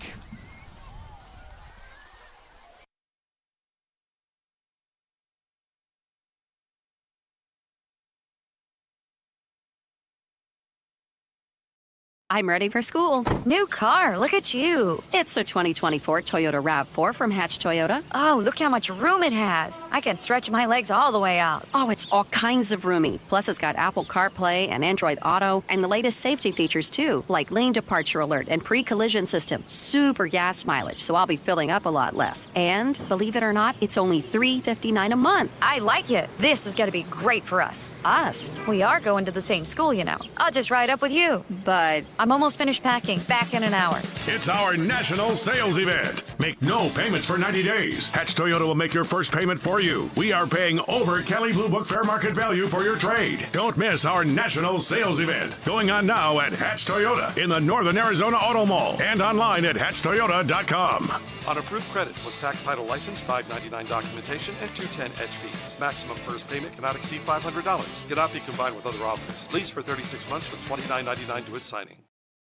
I'm ready for school. New car, look at you. It's a 2024 Toyota RAV4 from Hatch Toyota. Oh, look how much room it has. I can stretch my legs all the way out. Oh, it's all kinds of roomy. Plus, it's got Apple CarPlay and Android Auto and the latest safety features, too, like lane departure alert and pre-collision system. Super gas mileage, so I'll be filling up a lot less. And, believe it or not, it's only $359 a month. I like it. This is going to be great for us. Us? We are going to the same school, you know. I'll just ride up with you. But I'm almost finished packing. Back in an hour. It's our national sales event. Make no payments for 90 days. Hatch Toyota will make your first payment for you. We are paying over Kelley Blue Book fair market value for your trade. Don't miss our national sales event. Going on now at Hatch Toyota in the Northern Arizona Auto Mall and online at hatchtoyota.com. On approved credit, plus tax title license, $5.99 documentation, and $210 edge fees. Maximum first payment cannot exceed $500. Cannot be combined with other offers. Lease for 36 months with $29.99 to its signing.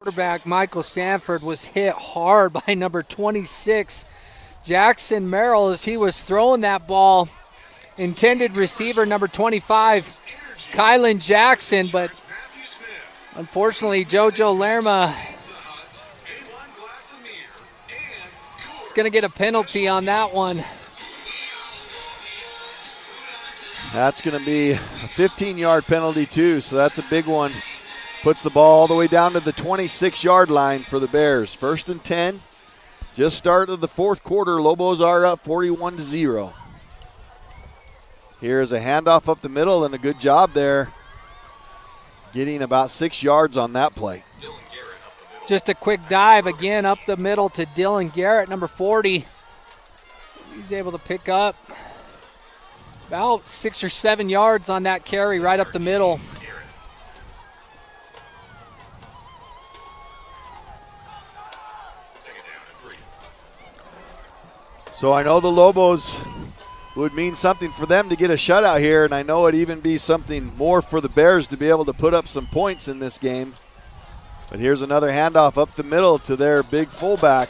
Quarterback Michael Sanford was hit hard by number 26, Jackson Merrill, as he was throwing that ball. Intended receiver number 25, Kylan Jackson, but unfortunately JoJo Lerma is going to get a penalty on that one. That's going to be a 15-yard penalty too, so that's a big one. Puts the ball all the way down to the 26-yard line for the Bears. 1st and 10. Just started the fourth quarter. Lobos are up 41-0. Here's a handoff up the middle, and a good job there getting about 6 yards on that play. Just a quick dive again up the middle to Dylan Garrett, number 40. He's able to pick up about 6 or 7 yards on that carry right up the middle. So I know the Lobos would mean something for them to get a shutout here, and I know it'd even be something more for the Bears to be able to put up some points in this game. But here's another handoff up the middle to their big fullback,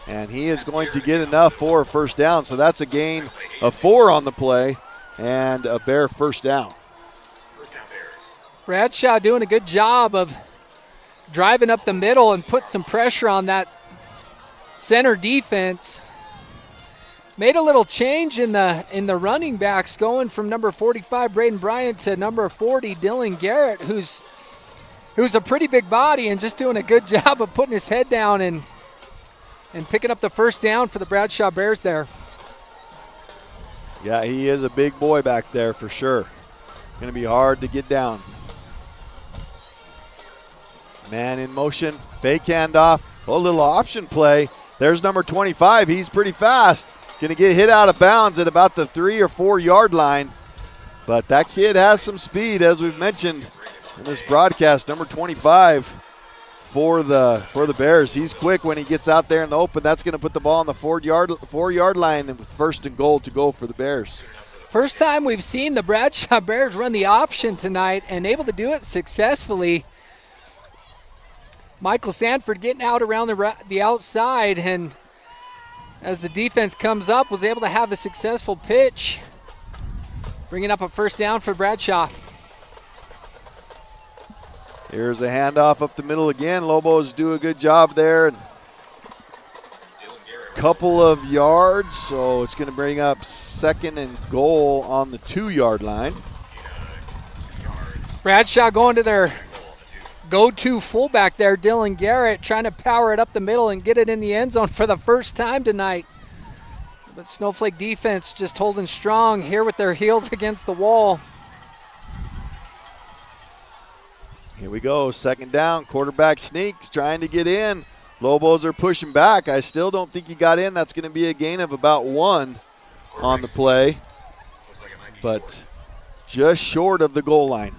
and he is going to get enough for a first down. So that's a gain of 4 on the play and a Bear first down. Bradshaw doing a good job of driving up the middle and put some pressure on that center defense. Made a little change in the running backs, going from number 45 Braden Bryant to number 40 Dylan Garrett, who's a pretty big body and just doing a good job of putting his head down and picking up the first down for the Bradshaw Bears there. Yeah, he is a big boy back there for sure. Going to be hard to get down. Man in motion, fake handoff, a little option play. There's number 25. He's pretty fast. Going to get hit out of bounds at about the 3 or 4 yard line. But that kid has some speed, as we've mentioned in this broadcast. Number 25 for the Bears. He's quick when he gets out there in the open. That's going to put the ball on the 4 yard line, and with 1st and goal to go for the Bears. First time we've seen the Bradshaw Bears run the option tonight and able to do it successfully. Michael Sanford getting out around the outside, and as the defense comes up, was able to have a successful pitch, bringing up a first down for Bradshaw. Here's a handoff up the middle again. Lobos do a good job there. Couple of yards, so it's going to bring up 2nd and goal on the 2 yard line. Bradshaw going to their go-to fullback there, Dylan Garrett, trying to power it up the middle and get it in the end zone for the first time tonight. But Snowflake defense just holding strong here with their heels against the wall. Here we go, 2nd down. Quarterback sneaks, trying to get in. Lobos are pushing back. I still don't think he got in. That's going to be a gain of about 1 on the play, but just short of the goal line.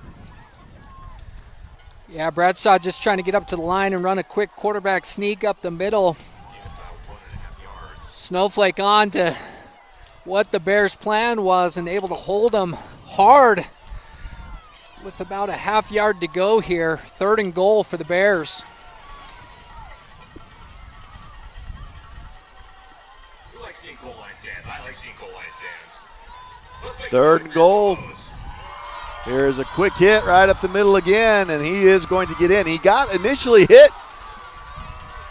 Yeah, Bradshaw just trying to get up to the line and run a quick quarterback sneak up the middle. Snowflake on to what the Bears' plan was and able to hold them hard with about a half yard to go here. 3rd and goal for the Bears. You like seeing goal line stands. I like seeing goal line stands. 3rd and goal. Here's a quick hit right up the middle again, and he is going to get in. He got initially hit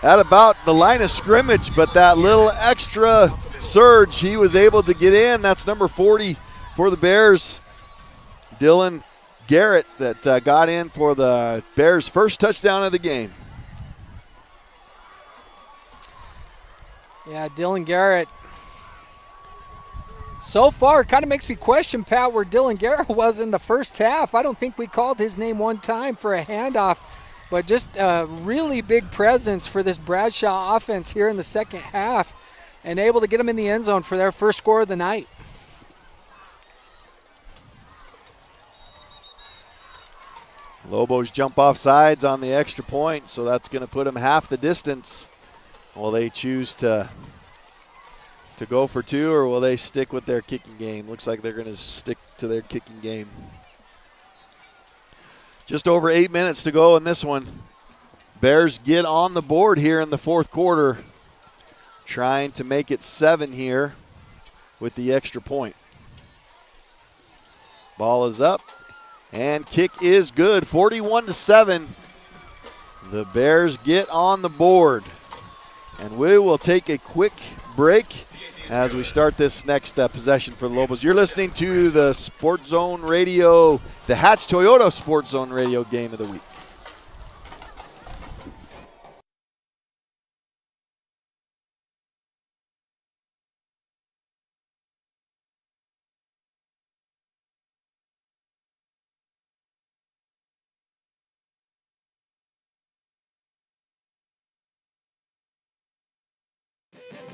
at about the line of scrimmage, but that little extra surge, he was able to get in. That's number 40 for the Bears, Dylan Garrett, that got in for the Bears' first touchdown of the game. Yeah, Dylan Garrett. So far, it kind of makes me question, Pat, where Dylan Garrett was in the first half. I don't think we called his name one time for a handoff, but just a really big presence for this Bradshaw offense here in the second half and able to get them in the end zone for their first score of the night. Lobos jump off sides on the extra point, so that's going to put them half the distance. Will they choose to go for two, or will they stick with their kicking game? Looks like they're going to stick to their kicking game. Just over 8 minutes to go in this one. Bears get on the board here in the fourth quarter, trying to make it 7 here with the extra point. Ball is up, and kick is good. 41-7. The Bears get on the board. And we will take a quick break as we start this next possession for the Lobos. You're listening to the Sports Zone Radio, the Hatch Toyota Sports Zone Radio game of the week.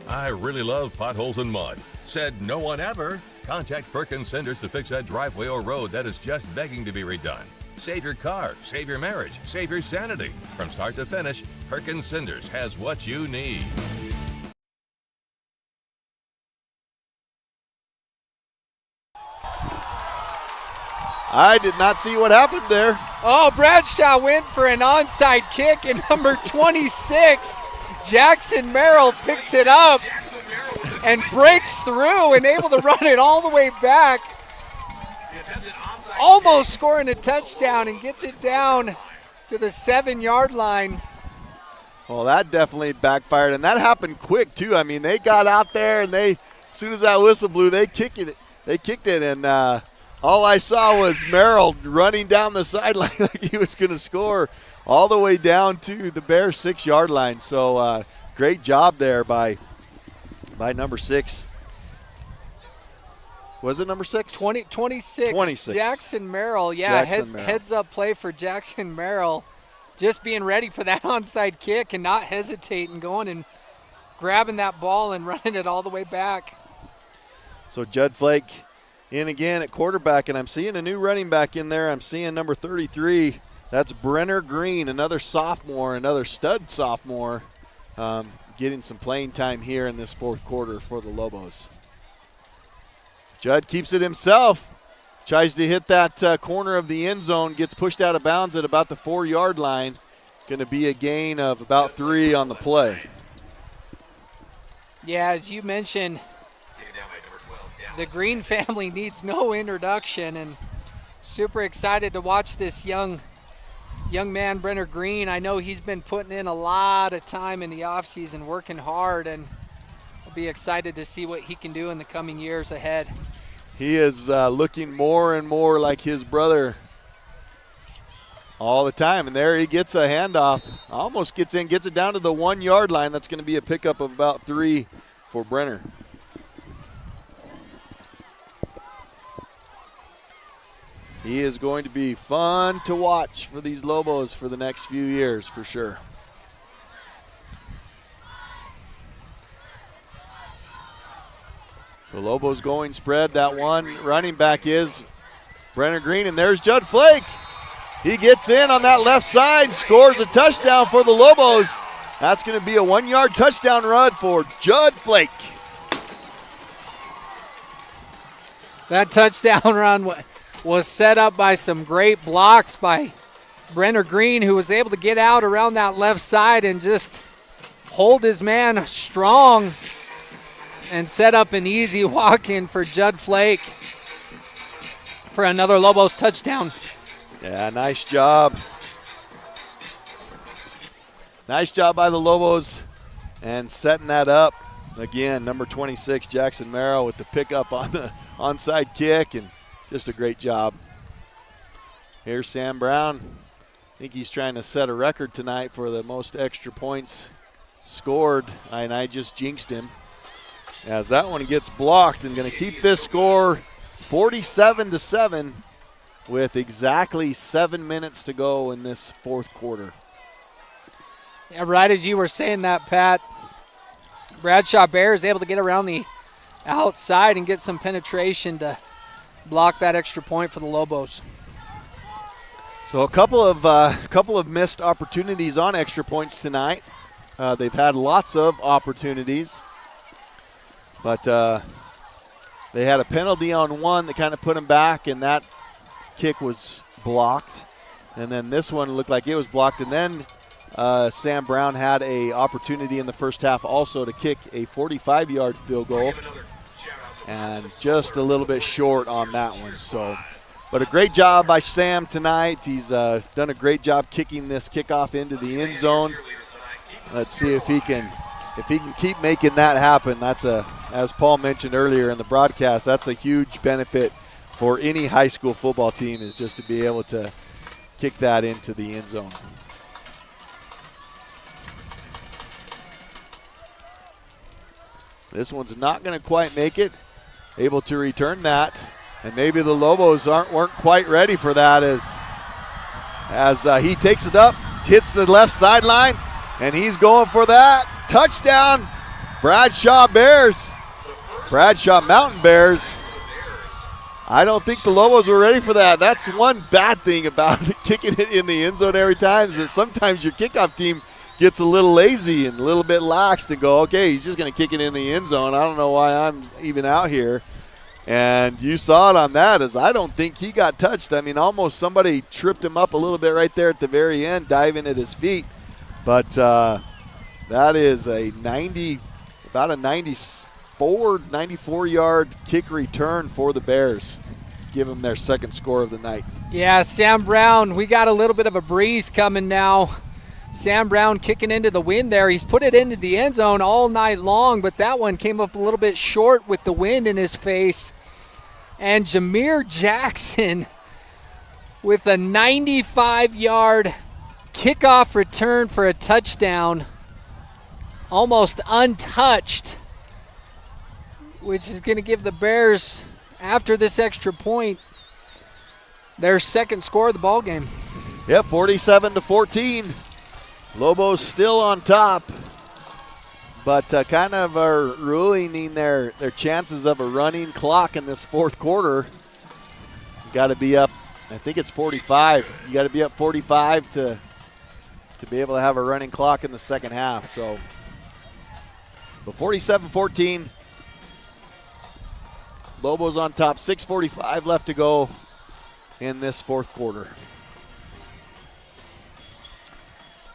I really love potholes and mud. Said no one ever. Contact Perkins Cinders to fix that driveway or road that is just begging to be redone. Save your car, save your marriage, save your sanity. From start to finish, Perkins Cinders has what you need. I did not see what happened there. Oh, Bradshaw went for an onside kick, and number 26, Jackson Merrill, picks it up and breaks through and able to run it all the way back. Almost scoring a touchdown and gets it down to the 7-yard line. Well, that definitely backfired, and that happened quick too. I mean, they got out there, and as soon as that whistle blew, they kicked it, and all I saw was Merrill running down the sideline like he was going to score all the way down to the Bears' 6-yard line. So great job there by number 6. Was it number 6? 26. Jackson Merrill. Yeah, heads-up play for Jackson Merrill. Just being ready for that onside kick and not hesitating, going and grabbing that ball and running it all the way back. So Judd Flake in again at quarterback, and I'm seeing a new running back in there. I'm seeing number 33. That's Brenner Green, another sophomore, another stud sophomore, getting some playing time here in this fourth quarter for the Lobos. Judd keeps it himself. Tries to hit that corner of the end zone, gets pushed out of bounds at about the 4-yard line. Going to be a gain of about 3 on the play. Yeah, as you mentioned, the Green family needs no introduction, and super excited to watch this young man, Brenner Green. I know he's been putting in a lot of time in the offseason, working hard, and I'll be excited to see what he can do in the coming years ahead. He is looking more and more like his brother all the time. And there he gets a handoff. Almost gets in, gets it down to the 1-yard line. That's going to be a pickup of about 3 for Brenner. He is going to be fun to watch for these Lobos for the next few years, for sure. So Lobos going spread. That one running back is Brenner Green, and there's Judd Flake. He gets in on that left side, scores a touchdown for the Lobos. That's going to be a 1-yard touchdown run for Judd Flake. That touchdown run was set up by some great blocks by Brenner Green, who was able to get out around that left side and just hold his man strong and set up an easy walk-in for Judd Flake. for another Lobos touchdown. Yeah, nice job. Nice job by the Lobos and setting that up. Again, number 26, Jackson Merrill with the pickup on the onside kick, and just a great job. Here's Sam Brown. I think he's trying to set a record tonight for the most extra points scored, and I just jinxed him as that one gets blocked, and going to keep this score 47-7 with exactly 7 minutes to go in this fourth quarter. Yeah, right as you were saying that, Pat, Bradshaw Bear is able to get around the outside and get some penetration to block that extra point for the Lobos. So a couple of missed opportunities on extra points tonight. They've had lots of opportunities, but they had a penalty on one that kind of put them back, and that kick was blocked. And then this one looked like it was blocked, and then Sam Brown had a opportunity in the first half also to kick a 45-yard field goal, and just a little bit short on that one. So, but a great job by Sam tonight. He's done a great job kicking this kickoff into the end zone. Let's see if he can keep making that happen. That's as Paul mentioned earlier in the broadcast, that's a huge benefit for any high school football team, is just to be able to kick that into the end zone. This one's not going to quite make it. Able to return that, and maybe the Lobos weren't quite ready for that as he takes it up, hits the left sideline, and he's going for that touchdown. Bradshaw Mountain Bears. I don't think the Lobos were ready for that. That's one bad thing about kicking it in the end zone every time, is that sometimes your kickoff team gets a little lazy and a little bit lax to go, okay, he's just going to kick it in the end zone. I don't know why I'm even out here. And you saw it on that, as I don't think he got touched. I mean, almost somebody tripped him up a little bit right there at the very end, diving at his feet. But that is about a 94-yard kick return for the Bears. Give them their second score of the night. Yeah, Sam Brown, we got a little bit of a breeze coming now. Sam Brown kicking into the wind there. He's put it into the end zone all night long, but that one came up a little bit short with the wind in his face. And Jameer Jackson with a 95-yard kickoff return for a touchdown, almost untouched, which is going to give the Bears, after this extra point, their second score of the ball game. Yep, 47-14. Lobos still on top, but kind of are ruining their chances of a running clock in this fourth quarter. You got to be up, I think it's 45. You got to be up 45 to be able to have a running clock in the second half. So, but 47-14. Lobos on top, 6:45 left to go in this fourth quarter.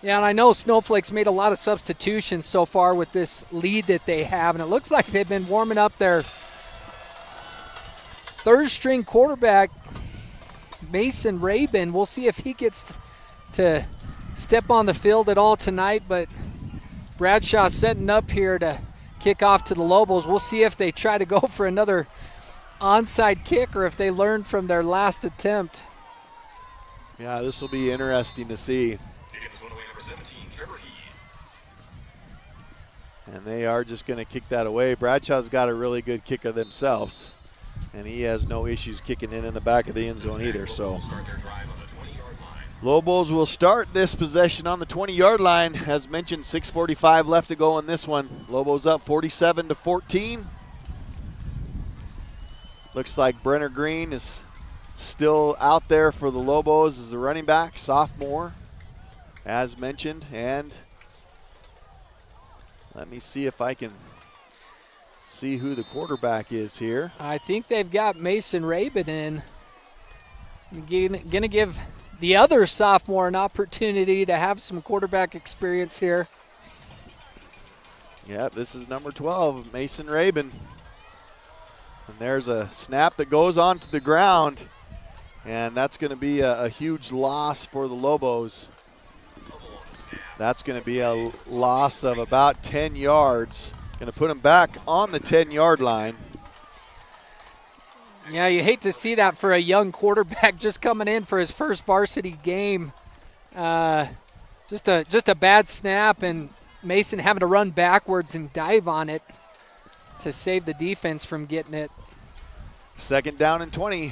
Yeah, and I know Snowflake's made a lot of substitutions so far with this lead that they have, and it looks like they've been warming up their third-string quarterback, Mason Rabin. We'll see if he gets to step on the field at all tonight, but Bradshaw setting up here to kick off to the Lobos. We'll see if they try to go for another onside kick or if they learn from their last attempt. Yeah, this will be interesting to see. And they are just going to kick that away. Bradshaw's got a really good kicker themselves, and he has no issues kicking in the back of the end zone either. So Lobos will start this possession on the 20-yard line. As mentioned, 6:45 left to go in this one. Lobos up 47-14. Looks like Brenner Green is still out there for the Lobos as the running back, sophomore, as mentioned. And let me see if I can see who the quarterback is here. I think they've got Mason Rabin in. Going to give the other sophomore an opportunity to have some quarterback experience here. Yeah, this is number 12, Mason Rabin. And there's a snap that goes onto the ground. And that's going to be a huge loss for the Lobos. That's going to be a loss of about 10 yards. Going to put them back on the 10-yard line. Yeah, you hate to see that for a young quarterback just coming in for his first varsity game. Just a bad snap, and Mason having to run backwards and dive on it to save the defense from getting it. 2nd down and 20.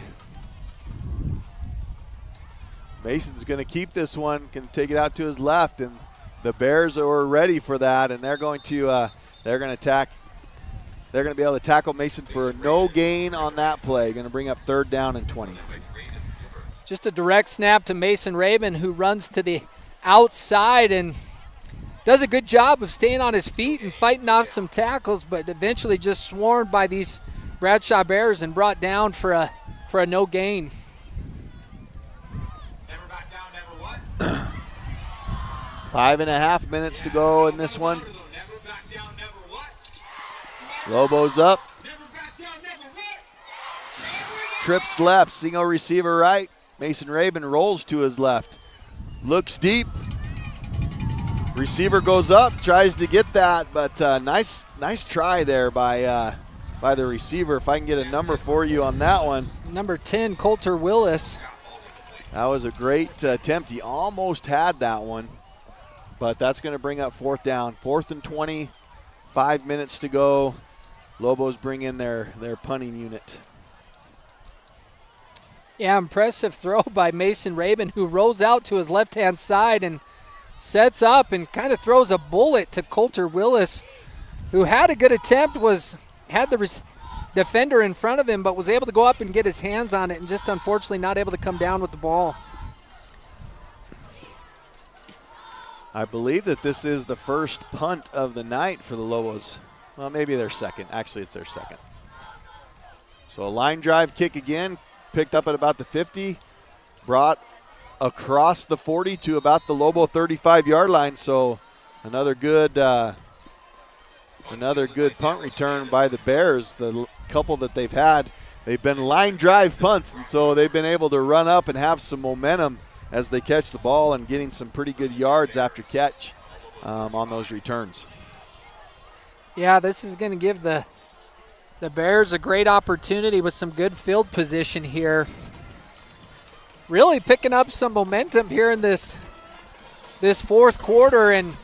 Mason's going to keep this one, can take it out to his left, and the Bears are ready for that, and they're going to attack. They're going to be able to tackle Mason for no gain on that play. Going to bring up 3rd down and 20. Just a direct snap to Mason Rabin, who runs to the outside and does a good job of staying on his feet and fighting off some tackles, but eventually just swarmed by these Bradshaw Bears and brought down for a no gain. Never back down, never what? 5.5 minutes to go in this one. Lobo's up. Trips left, single receiver right. Mason Rabin rolls to his left. Looks deep. Receiver goes up, tries to get that, but nice try there by the receiver. If I can get a number for you on that one. Number 10, Coulter Willis. That was a great attempt. He almost had that one, but that's going to bring up 4th down. 4th and 20, 5 minutes to go. Lobos bring in their punting unit. Yeah, impressive throw by Mason Rabin, who rolls out to his left-hand side and sets up and kind of throws a bullet to Coulter Willis, who had a good attempt, had the defender in front of him, but was able to go up and get his hands on it and just unfortunately not able to come down with the ball. I believe that this is the first punt of the night for the Lobos. Well, maybe their second. Actually, it's their second. So a line drive kick again, picked up at about the 50, brought across the 40 to about the Lobo 35-yard line. So another good punt return by the Bears. The couple that they've had, they've been line drive punts, and so they've been able to run up and have some momentum as they catch the ball and getting some pretty good yards after catch on those returns. Yeah, this is going to give the Bears a great opportunity with some good field position here. Really picking up some momentum here in this 4th quarter, and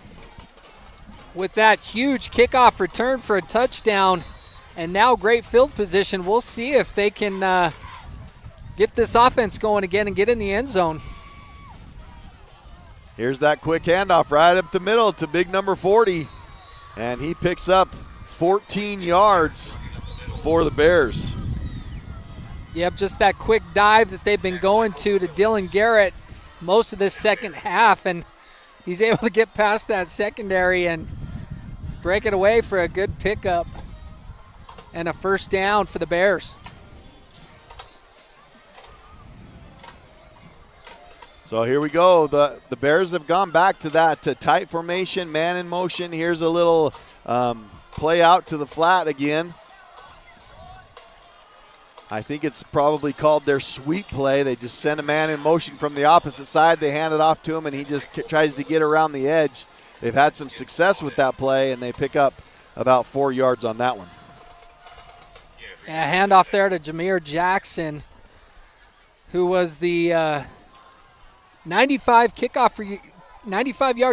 with that huge kickoff return for a touchdown and now great field position, we'll see if they can get this offense going again and get in the end zone. Here's that quick handoff right up the middle to big number 40. And he picks up 14 yards for the Bears. Yep, just that quick dive that they've been going to Dylan Garrett most of this second half, and he's able to get past that secondary and break it away for a good pickup and a 1st down for the Bears. So here we go. The Bears have gone back to that tight formation, man in motion. Here's a little play out to the flat again. I think it's probably called their sweep play. They just send a man in motion from the opposite side. They hand it off to him, and he just tries to get around the edge. They've had some success with that play, and they pick up about 4 yards on that one. Yeah, handoff there to Jameer Jackson, who was the 95-yard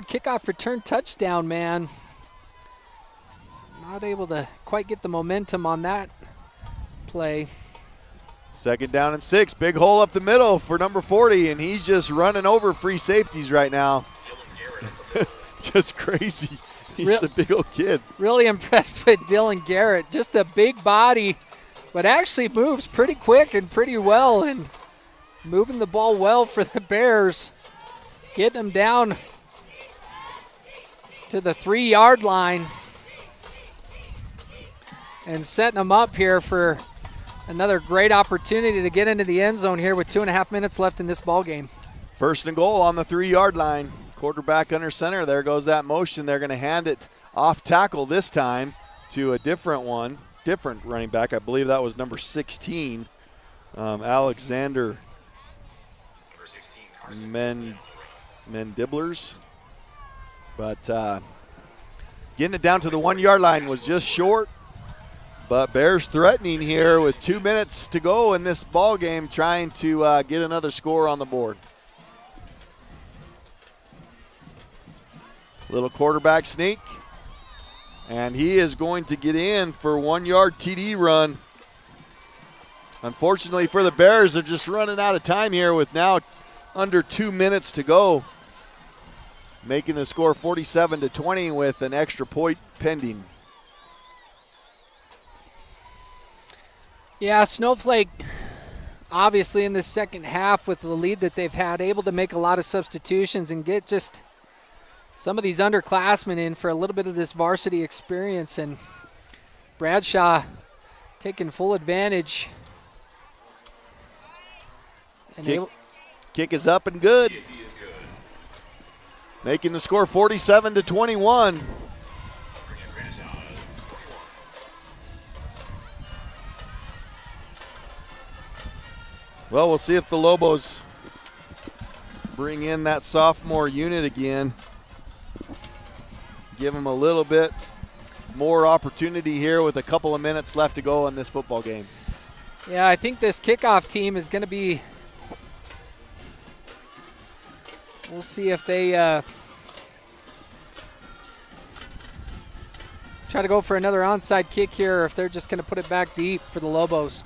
kickoff return touchdown man. Not able to quite get the momentum on that play. 2nd down and 6. Big hole up the middle for number 40, and he's just running over free safeties right now. Just crazy. He's a big old kid. Really impressed with Dylan Garrett. Just a big body, but actually moves pretty quick and pretty well, and moving the ball well for the Bears. Getting them down to the 3-yard line and setting them up here for another great opportunity to get into the end zone here with 2.5 minutes left in this ball game. 1st and goal on the 3-yard line. Quarterback under center. There goes that motion. They're going to hand it off tackle this time to a different running back. I believe that was number 16, Alexander Mendibblers. But getting it down to the 1 yard line was just short. But Bears threatening here with 2 minutes to go in this ball game, trying to get another score on the board. Little quarterback sneak. And he is going to get in for a 1 yard TD run. Unfortunately for the Bears, they're just running out of time here with now under 2 minutes to go. Making the score 47-20 with an extra point pending. Yeah, Snowflake, obviously in the second half with the lead that they've had, able to make a lot of substitutions and get just some of these underclassmen in for a little bit of this varsity experience. And Bradshaw taking full advantage. And kick is up and good. Making the score 47-21. Well, we'll see if the Lobos bring in that sophomore unit again. Give them a little bit more opportunity here with a couple of minutes left to go in this football game. Yeah, I think this kickoff team is going to be, we'll see if they try to go for another onside kick here or if they're just going to put it back deep for the Lobos.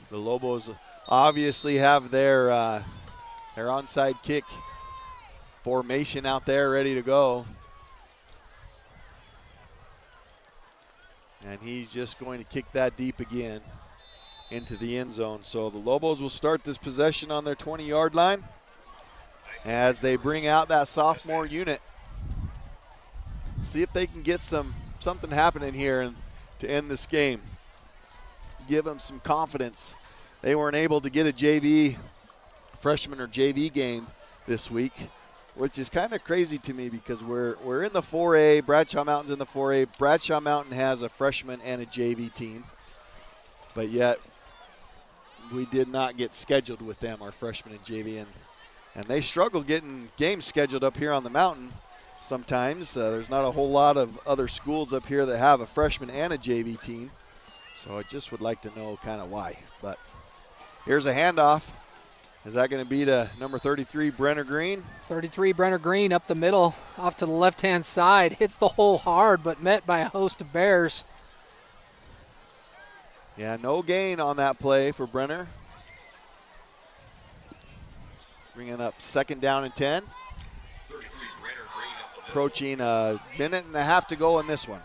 The Lobos obviously have their onside kick formation out there ready to go. And he's just going to kick that deep again into the end zone. So the Lobos will start this possession on their 20-yard line as they bring out that sophomore unit. See if they can get something happening here and to end this game. Give them some confidence. They weren't able to get a freshman or JV game this week, which is kind of crazy to me because we're in the 4A. Bradshaw Mountain's in the 4A. Bradshaw Mountain has a freshman and a JV team, but yet we did not get scheduled with them, our freshman and JV, and they struggle getting games scheduled up here on the mountain sometimes. There's not a whole lot of other schools up here that have a freshman and a JV team, so I just would like to know kind of why. But here's a handoff. Is that going to be to number 33, Brenner Green? 33, Brenner Green up the middle, off to the left-hand side. Hits the hole hard, but met by a host of Bears. Yeah, no gain on that play for Brenner. Bringing up 2nd down and 10. Approaching a minute and a half to go in this one.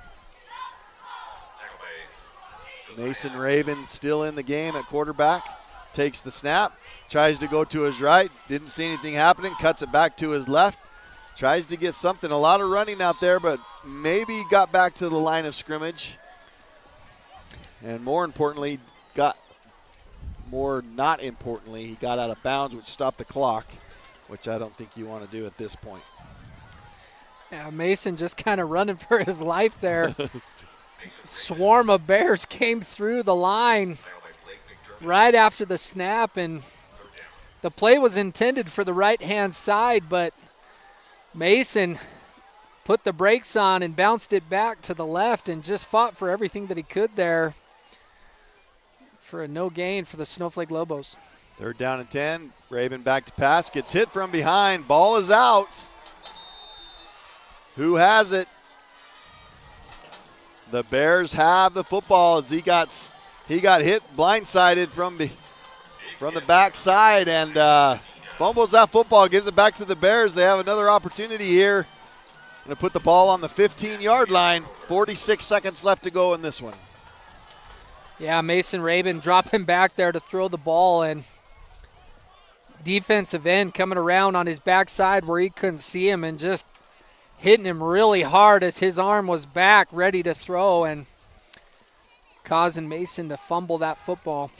Mason Raven still in the game at quarterback. Takes the snap, tries to go to his right, didn't see anything happening, cuts it back to his left, tries to get something, a lot of running out there, but maybe got back to the line of scrimmage. And more importantly, he got out of bounds, which stopped the clock, which I don't think you want to do at this point. Yeah, Mason just kind of running for his life there. Swarm of Bears came through the line right after the snap, and the play was intended for the right-hand side, but Mason put the brakes on and bounced it back to the left and just fought for everything that he could there for a no gain for the Snowflake Lobos. 3rd down and 10. Raven back to pass, gets hit from behind. Ball is out. Who has it? The Bears have the football as he got hit blindsided from the backside and fumbles that football, gives it back to the Bears. They have another opportunity here. Going to put the ball on the 15-yard line. 46 seconds left to go in this one. Yeah, Mason Raven dropping back there to throw the ball, and defensive end coming around on his backside where he couldn't see him and just hitting him really hard as his arm was back ready to throw and causing Mason to fumble that football.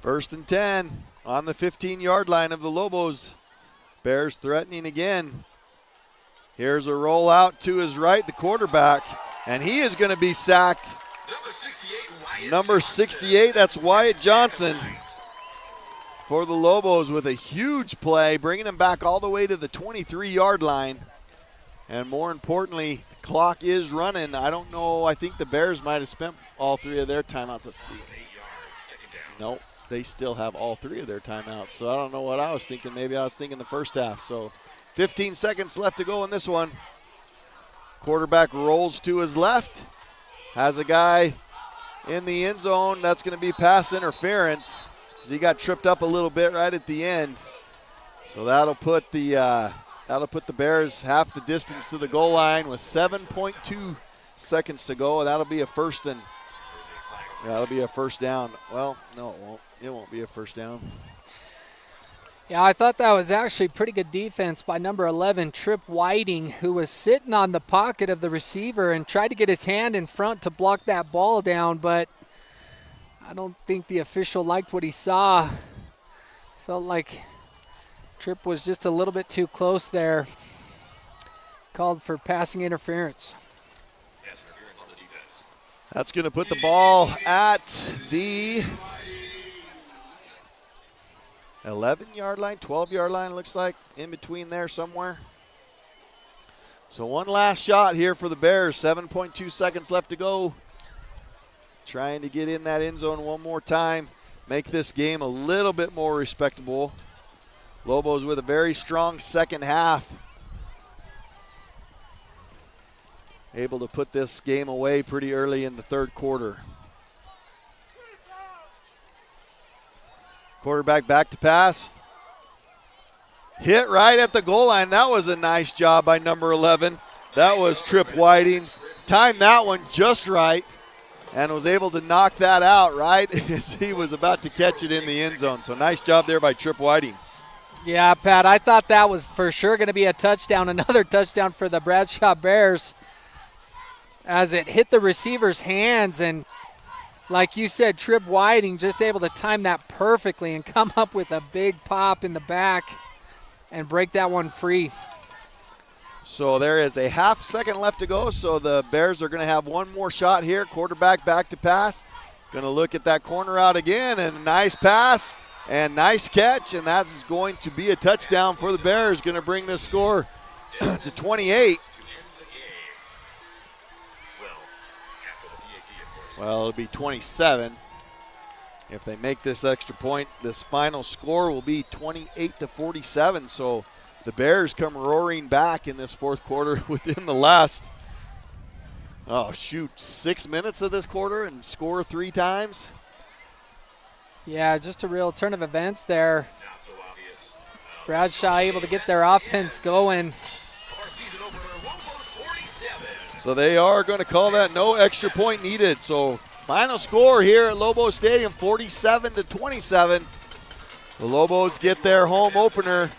1st and 10 on the 15-yard line of the Lobos. Bears threatening again. Here's a rollout to his right, the quarterback, and he is going to be sacked. Number 68, that's Wyatt Johnson for the Lobos with a huge play, bringing them back all the way to the 23-yard line. And more importantly, the clock is running. I don't know, I think the Bears might have spent all 3 of their timeouts. Let's see. Nope, they still have all 3 of their timeouts. So I don't know what I was thinking. Maybe I was thinking the first half. So 15 seconds left to go in this one. Quarterback rolls to his left. Has a guy in the end zone. That's going to be pass interference. He got tripped up a little bit right at the end. So that'll put the Bears half the distance to the goal line with 7.2 seconds to go. And that'll be a first down. Well, no, it won't. It won't be a first down. Yeah, I thought that was actually pretty good defense by number 11, Trip Whiting, who was sitting on the pocket of the receiver and tried to get his hand in front to block that ball down, but I don't think the official liked what he saw. Felt like Tripp was just a little bit too close there. Called for passing interference. That's going to put the ball at the 11-yard line, 12-yard line, looks like, in between there somewhere. So one last shot here for the Bears. 7.2 seconds left to go. Trying to get in that end zone one more time. Make this game a little bit more respectable. Lobos with a very strong second half. Able to put this game away pretty early in the third quarter. Quarterback back to pass. Hit right at the goal line. That was a nice job by number 11. That was Trip Whiting. Timed that one just right and was able to knock that out right as he was about to catch it in the end zone. So nice job there by Trip Whiting. Yeah, Pat, I thought that was for sure going to be a touchdown, another touchdown for the Bradshaw Bears as it hit the receiver's hands. And like you said, Trip Whiting just able to time that perfectly and come up with a big pop in the back and break that one free. So there is a half second left to go, so the Bears are going to have one more shot here. Quarterback back to pass. Going to look at that corner out again, and a nice pass and nice catch, and that's going to be a touchdown for the Bears. Going to bring this score to 28. Well, it'll be 27. If they make this extra point, this final score will be 28-47. So the Bears come roaring back in this fourth quarter within the last, 6 minutes of this quarter and score 3 times. Yeah, just a real turn of events there. Bradshaw able to get their offense going. So they are going to call that no extra point needed. So final score here at Lobo Stadium, 47-27. The Lobos get their home opener.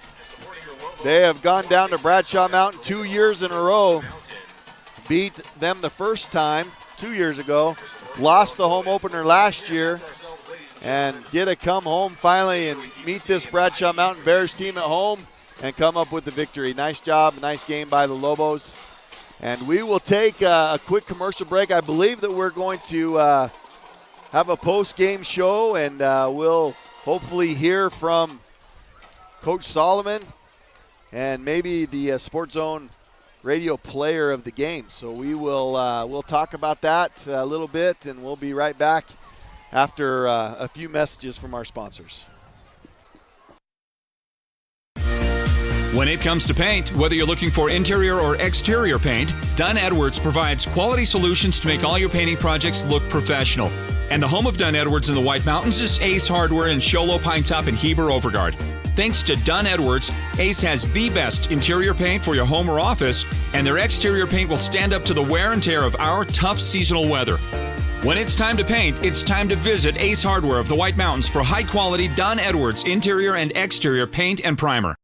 They have gone down to Bradshaw Mountain 2 years in a row. Beat them the first time 2 years ago. Lost the home opener last year. And get to come home finally and meet this Bradshaw Mountain Bears team at home and come up with the victory. Nice job, nice game by the Lobos. And we will take a quick commercial break. I believe that we're going to have a post-game show, and we'll hopefully hear from Coach Solomon and maybe the Sports Zone radio player of the game. So we will we'll talk about that a little bit, and we'll be right back after a few messages from our sponsors. When it comes to paint, whether you're looking for interior or exterior paint, Dunn Edwards provides quality solutions to make all your painting projects look professional. And the home of Dunn Edwards in the White Mountains is Ace Hardware in Show Low, Pine Top, and Heber Overgard. Thanks to Dunn Edwards, Ace has the best interior paint for your home or office, and their exterior paint will stand up to the wear and tear of our tough seasonal weather. When it's time to paint, it's time to visit Ace Hardware of the White Mountains for high-quality Dunn Edwards interior and exterior paint and primer.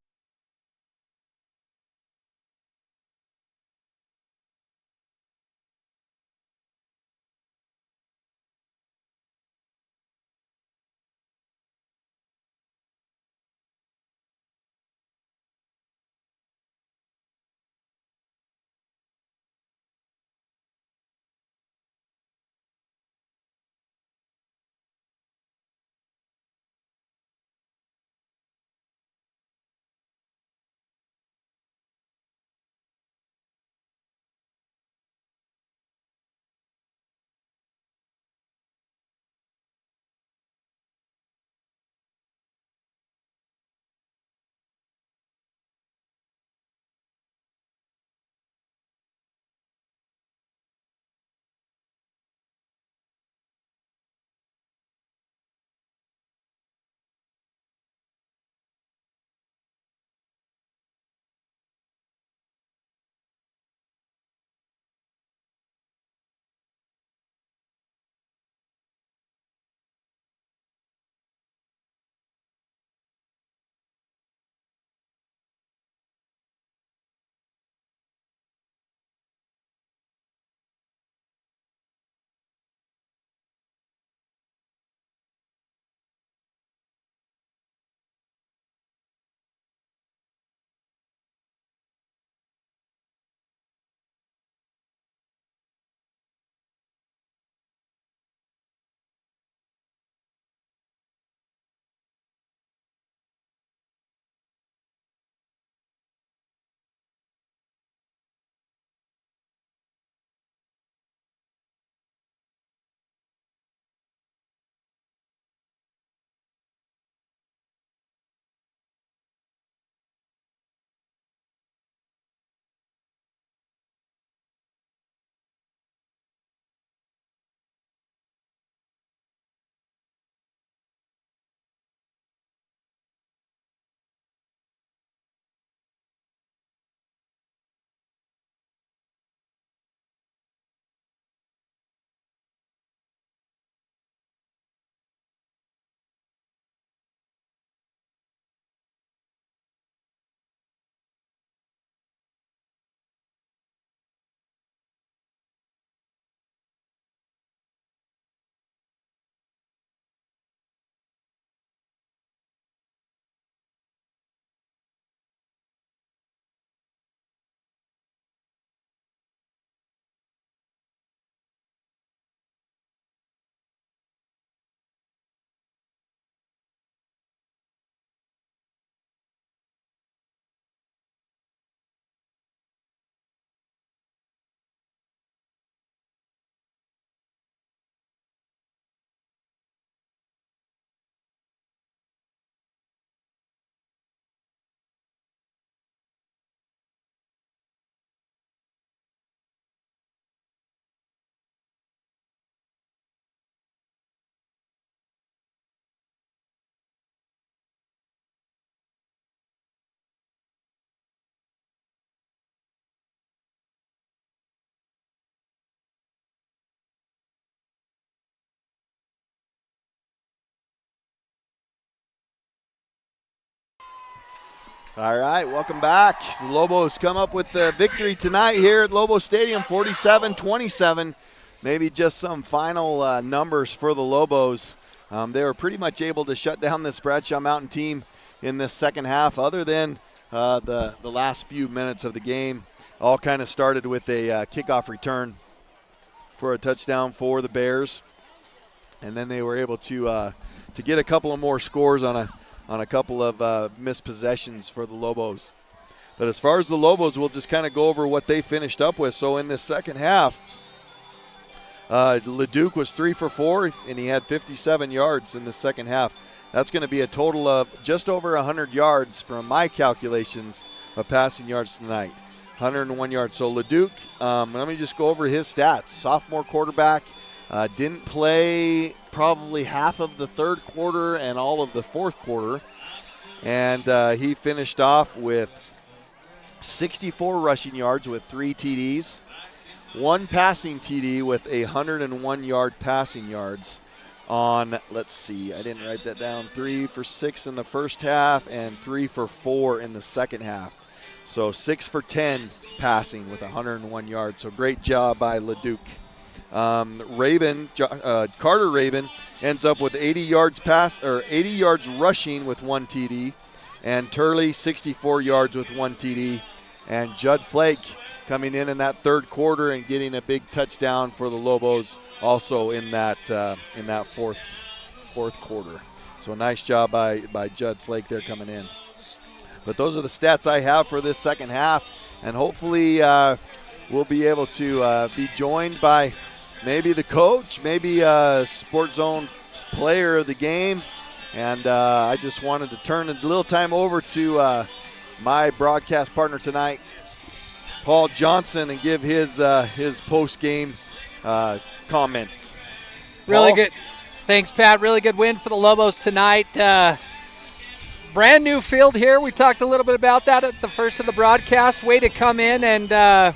All right, welcome back. The Lobos come up with the victory tonight here at Lobo Stadium, 47-27. Maybe just some final numbers for the Lobos. They were pretty much able to shut down this Bradshaw Mountain team in this second half, other than the last few minutes of the game. All kind of started with a kickoff return for a touchdown for the Bears, and then they were able to get a couple of more scores on a couple of missed possessions for the Lobos. But as far as the Lobos, we'll just kind of go over what they finished up with. So in this second half, LeDuc was 3 for 4, and he had 57 yards in the second half. That's going to be a total of just over 100 yards from my calculations of passing yards tonight. 101 yards. So LeDuc, let me just go over his stats. Sophomore quarterback, didn't play probably half of the third quarter and all of the fourth quarter. And he finished off with 64 rushing yards with 3 TDs. 1 passing TD with 101-yard passing yards on, let's see, I didn't write that down, 3 for 6 in the first half and 3 for 4 in the second half. So 6 for 10 passing with 101 yards. So great job by LeDuc. Carter Raven ends up with 80 yards rushing with 1 TD, and Turley 64 yards with 1 TD, and Judd Flake coming in that third quarter and getting a big touchdown for the Lobos also in that fourth quarter. So nice job by Judd Flake there coming in. But those are the stats I have for this second half, and hopefully we'll be able to be joined by maybe the coach, maybe a Sports Zone player of the game. And I just wanted to turn a little time over to my broadcast partner tonight, Paul Johnson, and give his post-game comments. Really Paul? good. Thanks, Pat. Really good win for the Lobos tonight. Brand new field here. We talked a little bit about that at the first of the broadcast. Way to come in and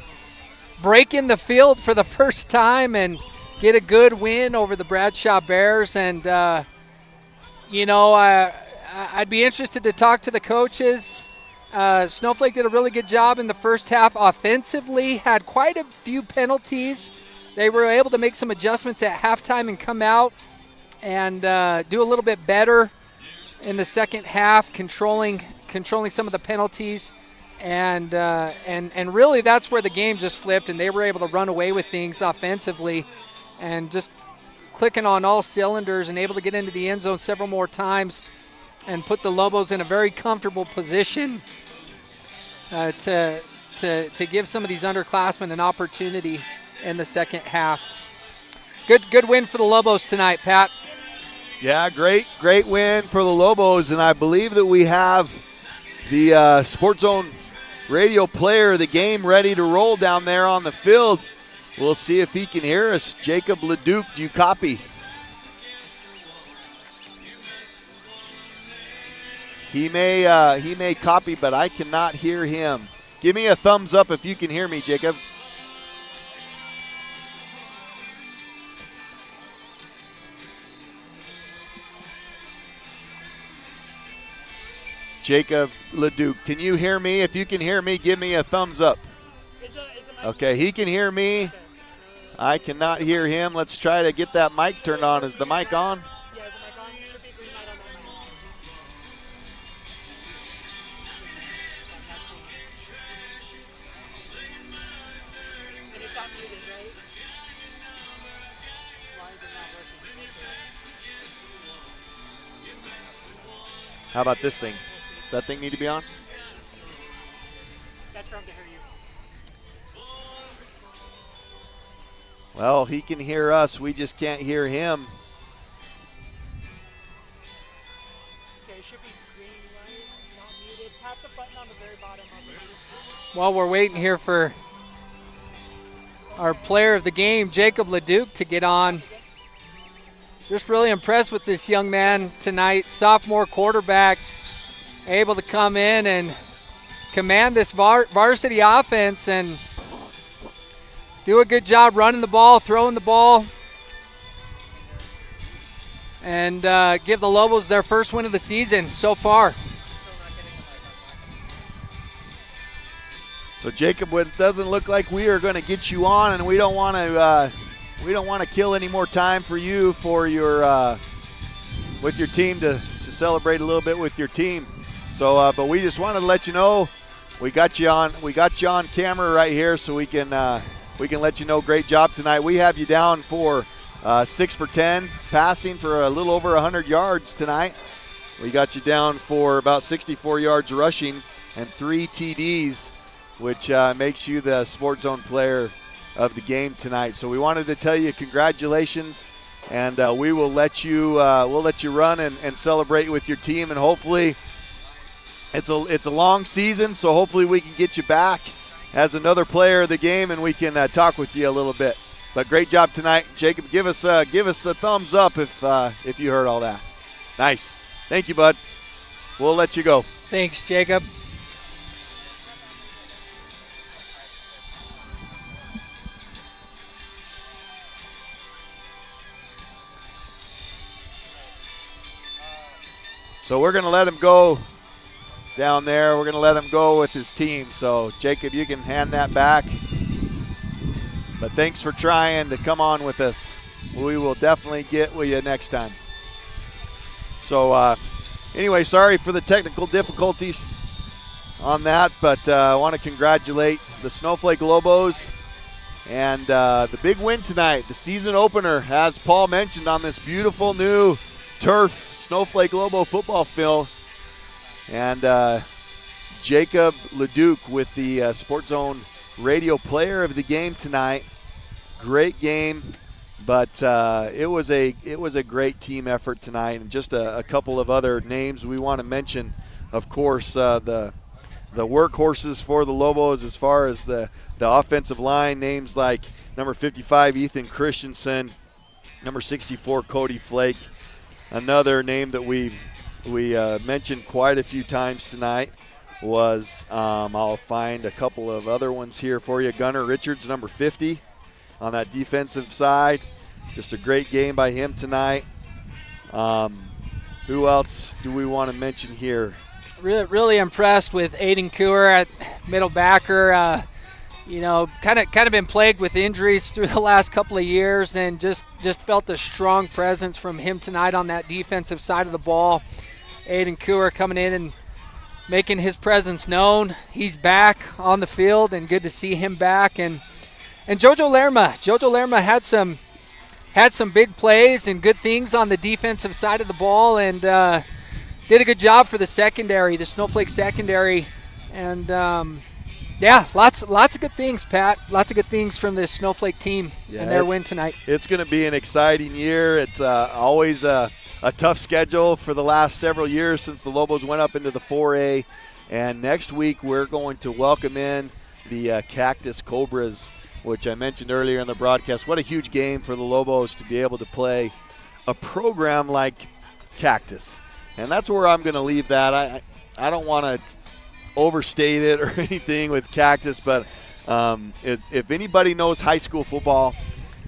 break in the field for the first time and get a good win over the Bradshaw Bears. And, I'd be interested to talk to the coaches. Snowflake did a really good job in the first half offensively, had quite a few penalties. They were able to make some adjustments at halftime and come out and do a little bit better in the second half, controlling some of the penalties. And really that's where the game just flipped, and they were able to run away with things offensively and just clicking on all cylinders and able to get into the end zone several more times and put the Lobos in a very comfortable position to give some of these underclassmen an opportunity in the second half. Good win for the Lobos tonight, Pat. Yeah, great win for the Lobos, and I believe that we have the Sports Zone radio player of the game ready to roll down there on the field. We'll see if he can hear us. Jacob LeDuc, do you copy? He may copy, but I cannot hear him. Give me a thumbs up if you can hear me, Jacob. Jacob LeDuc, can you hear me? If you can hear me, give me a thumbs up. Okay, he can hear me. I cannot hear him. Let's try to get that mic turned on. Is the mic on? Yeah, is the mic on? You should be green light on that mic. And it's not muted, right? Why is it not working? How about this thing? Does that thing need to be on? That's for him to hear you. Well, he can hear us. We just can't hear him. Okay, it should be green light, not muted. Tap the button on the very bottom of it. While we're waiting here for our player of the game, Jacob LeDuc, to get on. Just really impressed with this young man tonight. Sophomore quarterback, able to come in and command this varsity offense and do a good job running the ball, throwing the ball, and give the Lobos their first win of the season so far. So Jacob, it doesn't look like we are going to get you on, and we don't want to kill any more time for you for your with your team to celebrate a little bit with your team. So, but we just wanted to let you know we got you on camera right here, so we can let you know. Great job tonight. We have you down for 6 for 10 passing for a little over 100 yards tonight. We got you down for about 64 yards rushing and 3 TDs, which makes you the Sports Zone player of the game tonight. So we wanted to tell you congratulations, and we will let you run and celebrate with your team, and hopefully it's a long season, so hopefully we can get you back as another player of the game, and we can talk with you a little bit. But great job tonight, Jacob. Give us a thumbs up if you heard all that. Nice. Thank you, bud. We'll let you go. Thanks, Jacob. So we're going to let him go down there. We're going to let him go with his team. So, Jacob, you can hand that back. But thanks for trying to come on with us. We will definitely get with you next time. So, anyway, sorry for the technical difficulties on that, but I want to congratulate the Snowflake Lobos and the big win tonight, the season opener, as Paul mentioned, on this beautiful new turf Snowflake Lobo football field. And Jacob Leduc with the Sports Zone radio player of the game tonight. Great game. But it was a great team effort tonight, and just a couple of other names we want to mention. Of course, the workhorses for the Lobos as far as the offensive line, names like number 55 Ethan Christensen, number 64 Cody Flake. Another name that we mentioned quite a few times tonight was I'll find a couple of other ones here for you. Gunnar Richards, number 50. On that defensive side. Just a great game by him tonight. Who else do we want to mention here? Really impressed with Aiden Kuer at middle backer. Kind of been plagued with injuries through the last couple of years, and just felt a strong presence from him tonight on that defensive side of the ball. Aiden Kuer coming in and making his presence known. He's back on the field, and good to see him back. And Jojo Lerma had some big plays and good things on the defensive side of the ball, and did a good job for the secondary, the Snowflake secondary. And lots of good things, Pat. Lots of good things from this Snowflake team and their win tonight. It's going to be an exciting year. It's always a tough schedule for the last several years since the Lobos went up into the 4A. And next week we're going to welcome in the Cactus Cobras, which I mentioned earlier in the broadcast. What a huge game for the Lobos to be able to play a program like Cactus. And that's where I'm going to leave that. I don't want to overstate it or anything with Cactus, but if anybody knows high school football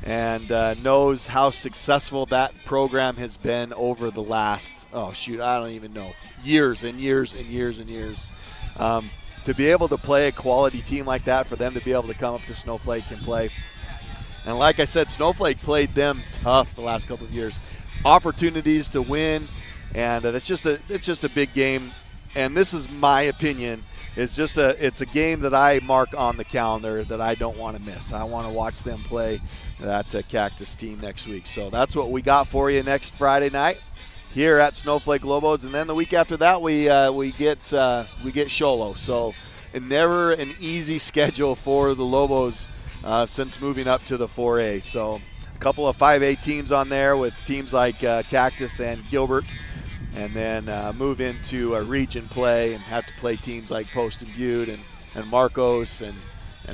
and knows how successful that program has been over the last, I don't even know, years and years and years and years. To be able to play a quality team like that, for them to be able to come up to Snowflake and play. And like I said, Snowflake played them tough the last couple of years. Opportunities to win, and it's just a big game. And this is my opinion. It's a game that I mark on the calendar that I don't want to miss. I want to watch them play that Cactus team next week. So that's what we got for you next Friday night here at Snowflake Lobos, and then the week after that we get Show Low. So never an easy schedule for the Lobos since moving up to the 4A. So a couple of 5A teams on there with teams like Cactus and Gilbert, and then move into a region play and have to play teams like Post and Butte and Marcos and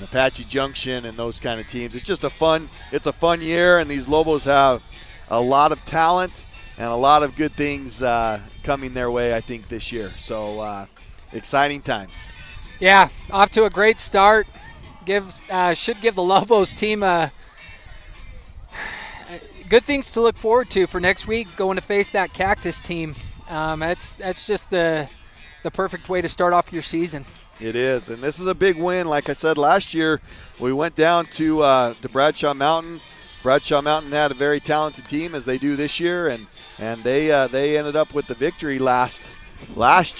Apache Junction and those kind of teams. It's a fun year, and these Lobos have a lot of talent and a lot of good things coming their way, I think, this year. So exciting times. Yeah, off to a great start. Should give the Lobos team good things to look forward to for next week, going to face that Cactus team. That's just the perfect way to start off your season. It is, and this is a big win. Like I said, last year we went down to Bradshaw Mountain. Bradshaw Mountain had a very talented team, as they do this year, and they ended up with the victory last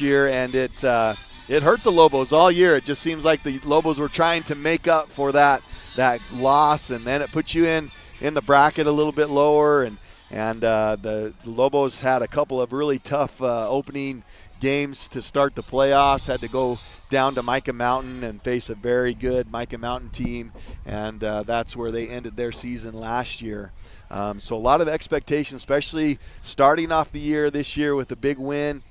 year, and it hurt the Lobos all year. It just seems like the Lobos were trying to make up for that loss, and then it put you in the bracket a little bit lower, and the Lobos had a couple of really tough opening games to start the playoffs. Had to go down to Micah Mountain and face a very good Micah Mountain team, and that's where they ended their season last year. So a lot of expectation, especially starting off the year this year with a big win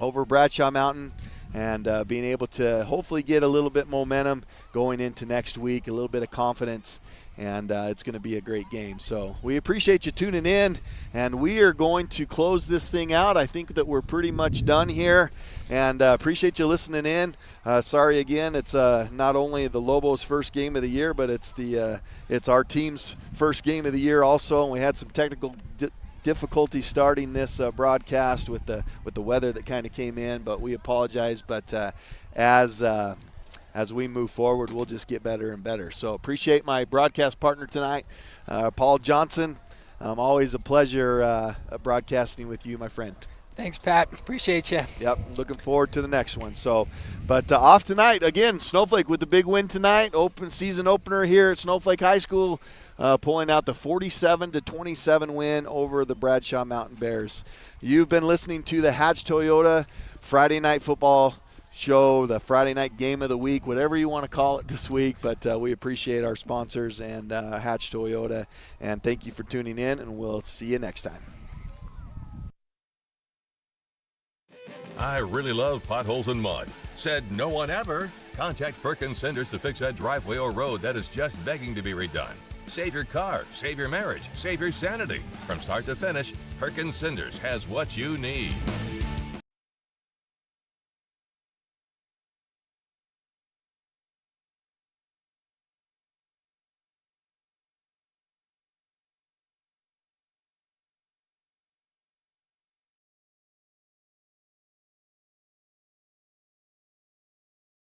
over Bradshaw Mountain, and being able to hopefully get a little bit momentum going into next week, a little bit of confidence, and it's going to be a great game. So we appreciate you tuning in, and we are going to close this thing out. I think that we're pretty much done here, and appreciate you listening in. Sorry again, it's not only the Lobos' first game of the year, but it's our team's first game of the year also, and we had some technical difficulty starting this broadcast with the weather that kind of came in, but we apologize. But as we move forward, we'll just get better and better. So appreciate my broadcast partner tonight, Paul Johnson. Always a pleasure broadcasting with you, my friend. Thanks, Pat. Appreciate you. Yep, looking forward to the next one. So, but off tonight again, Snowflake with the big win tonight. Season opener here at Snowflake High School. Pulling out the 47-27 win over the Bradshaw Mountain Bears. You've been listening to the Hatch Toyota Friday Night Football Show, the Friday night game of the week, whatever you want to call it this week. But we appreciate our sponsors and Hatch Toyota, and thank you for tuning in, and we'll see you next time. I really love potholes and mud. Said no one ever. Contact Perkins Cinders to fix that driveway or road that is just begging to be redone. Save your car, save your marriage, save your sanity. From start to finish, Perkins Cinders has what you need.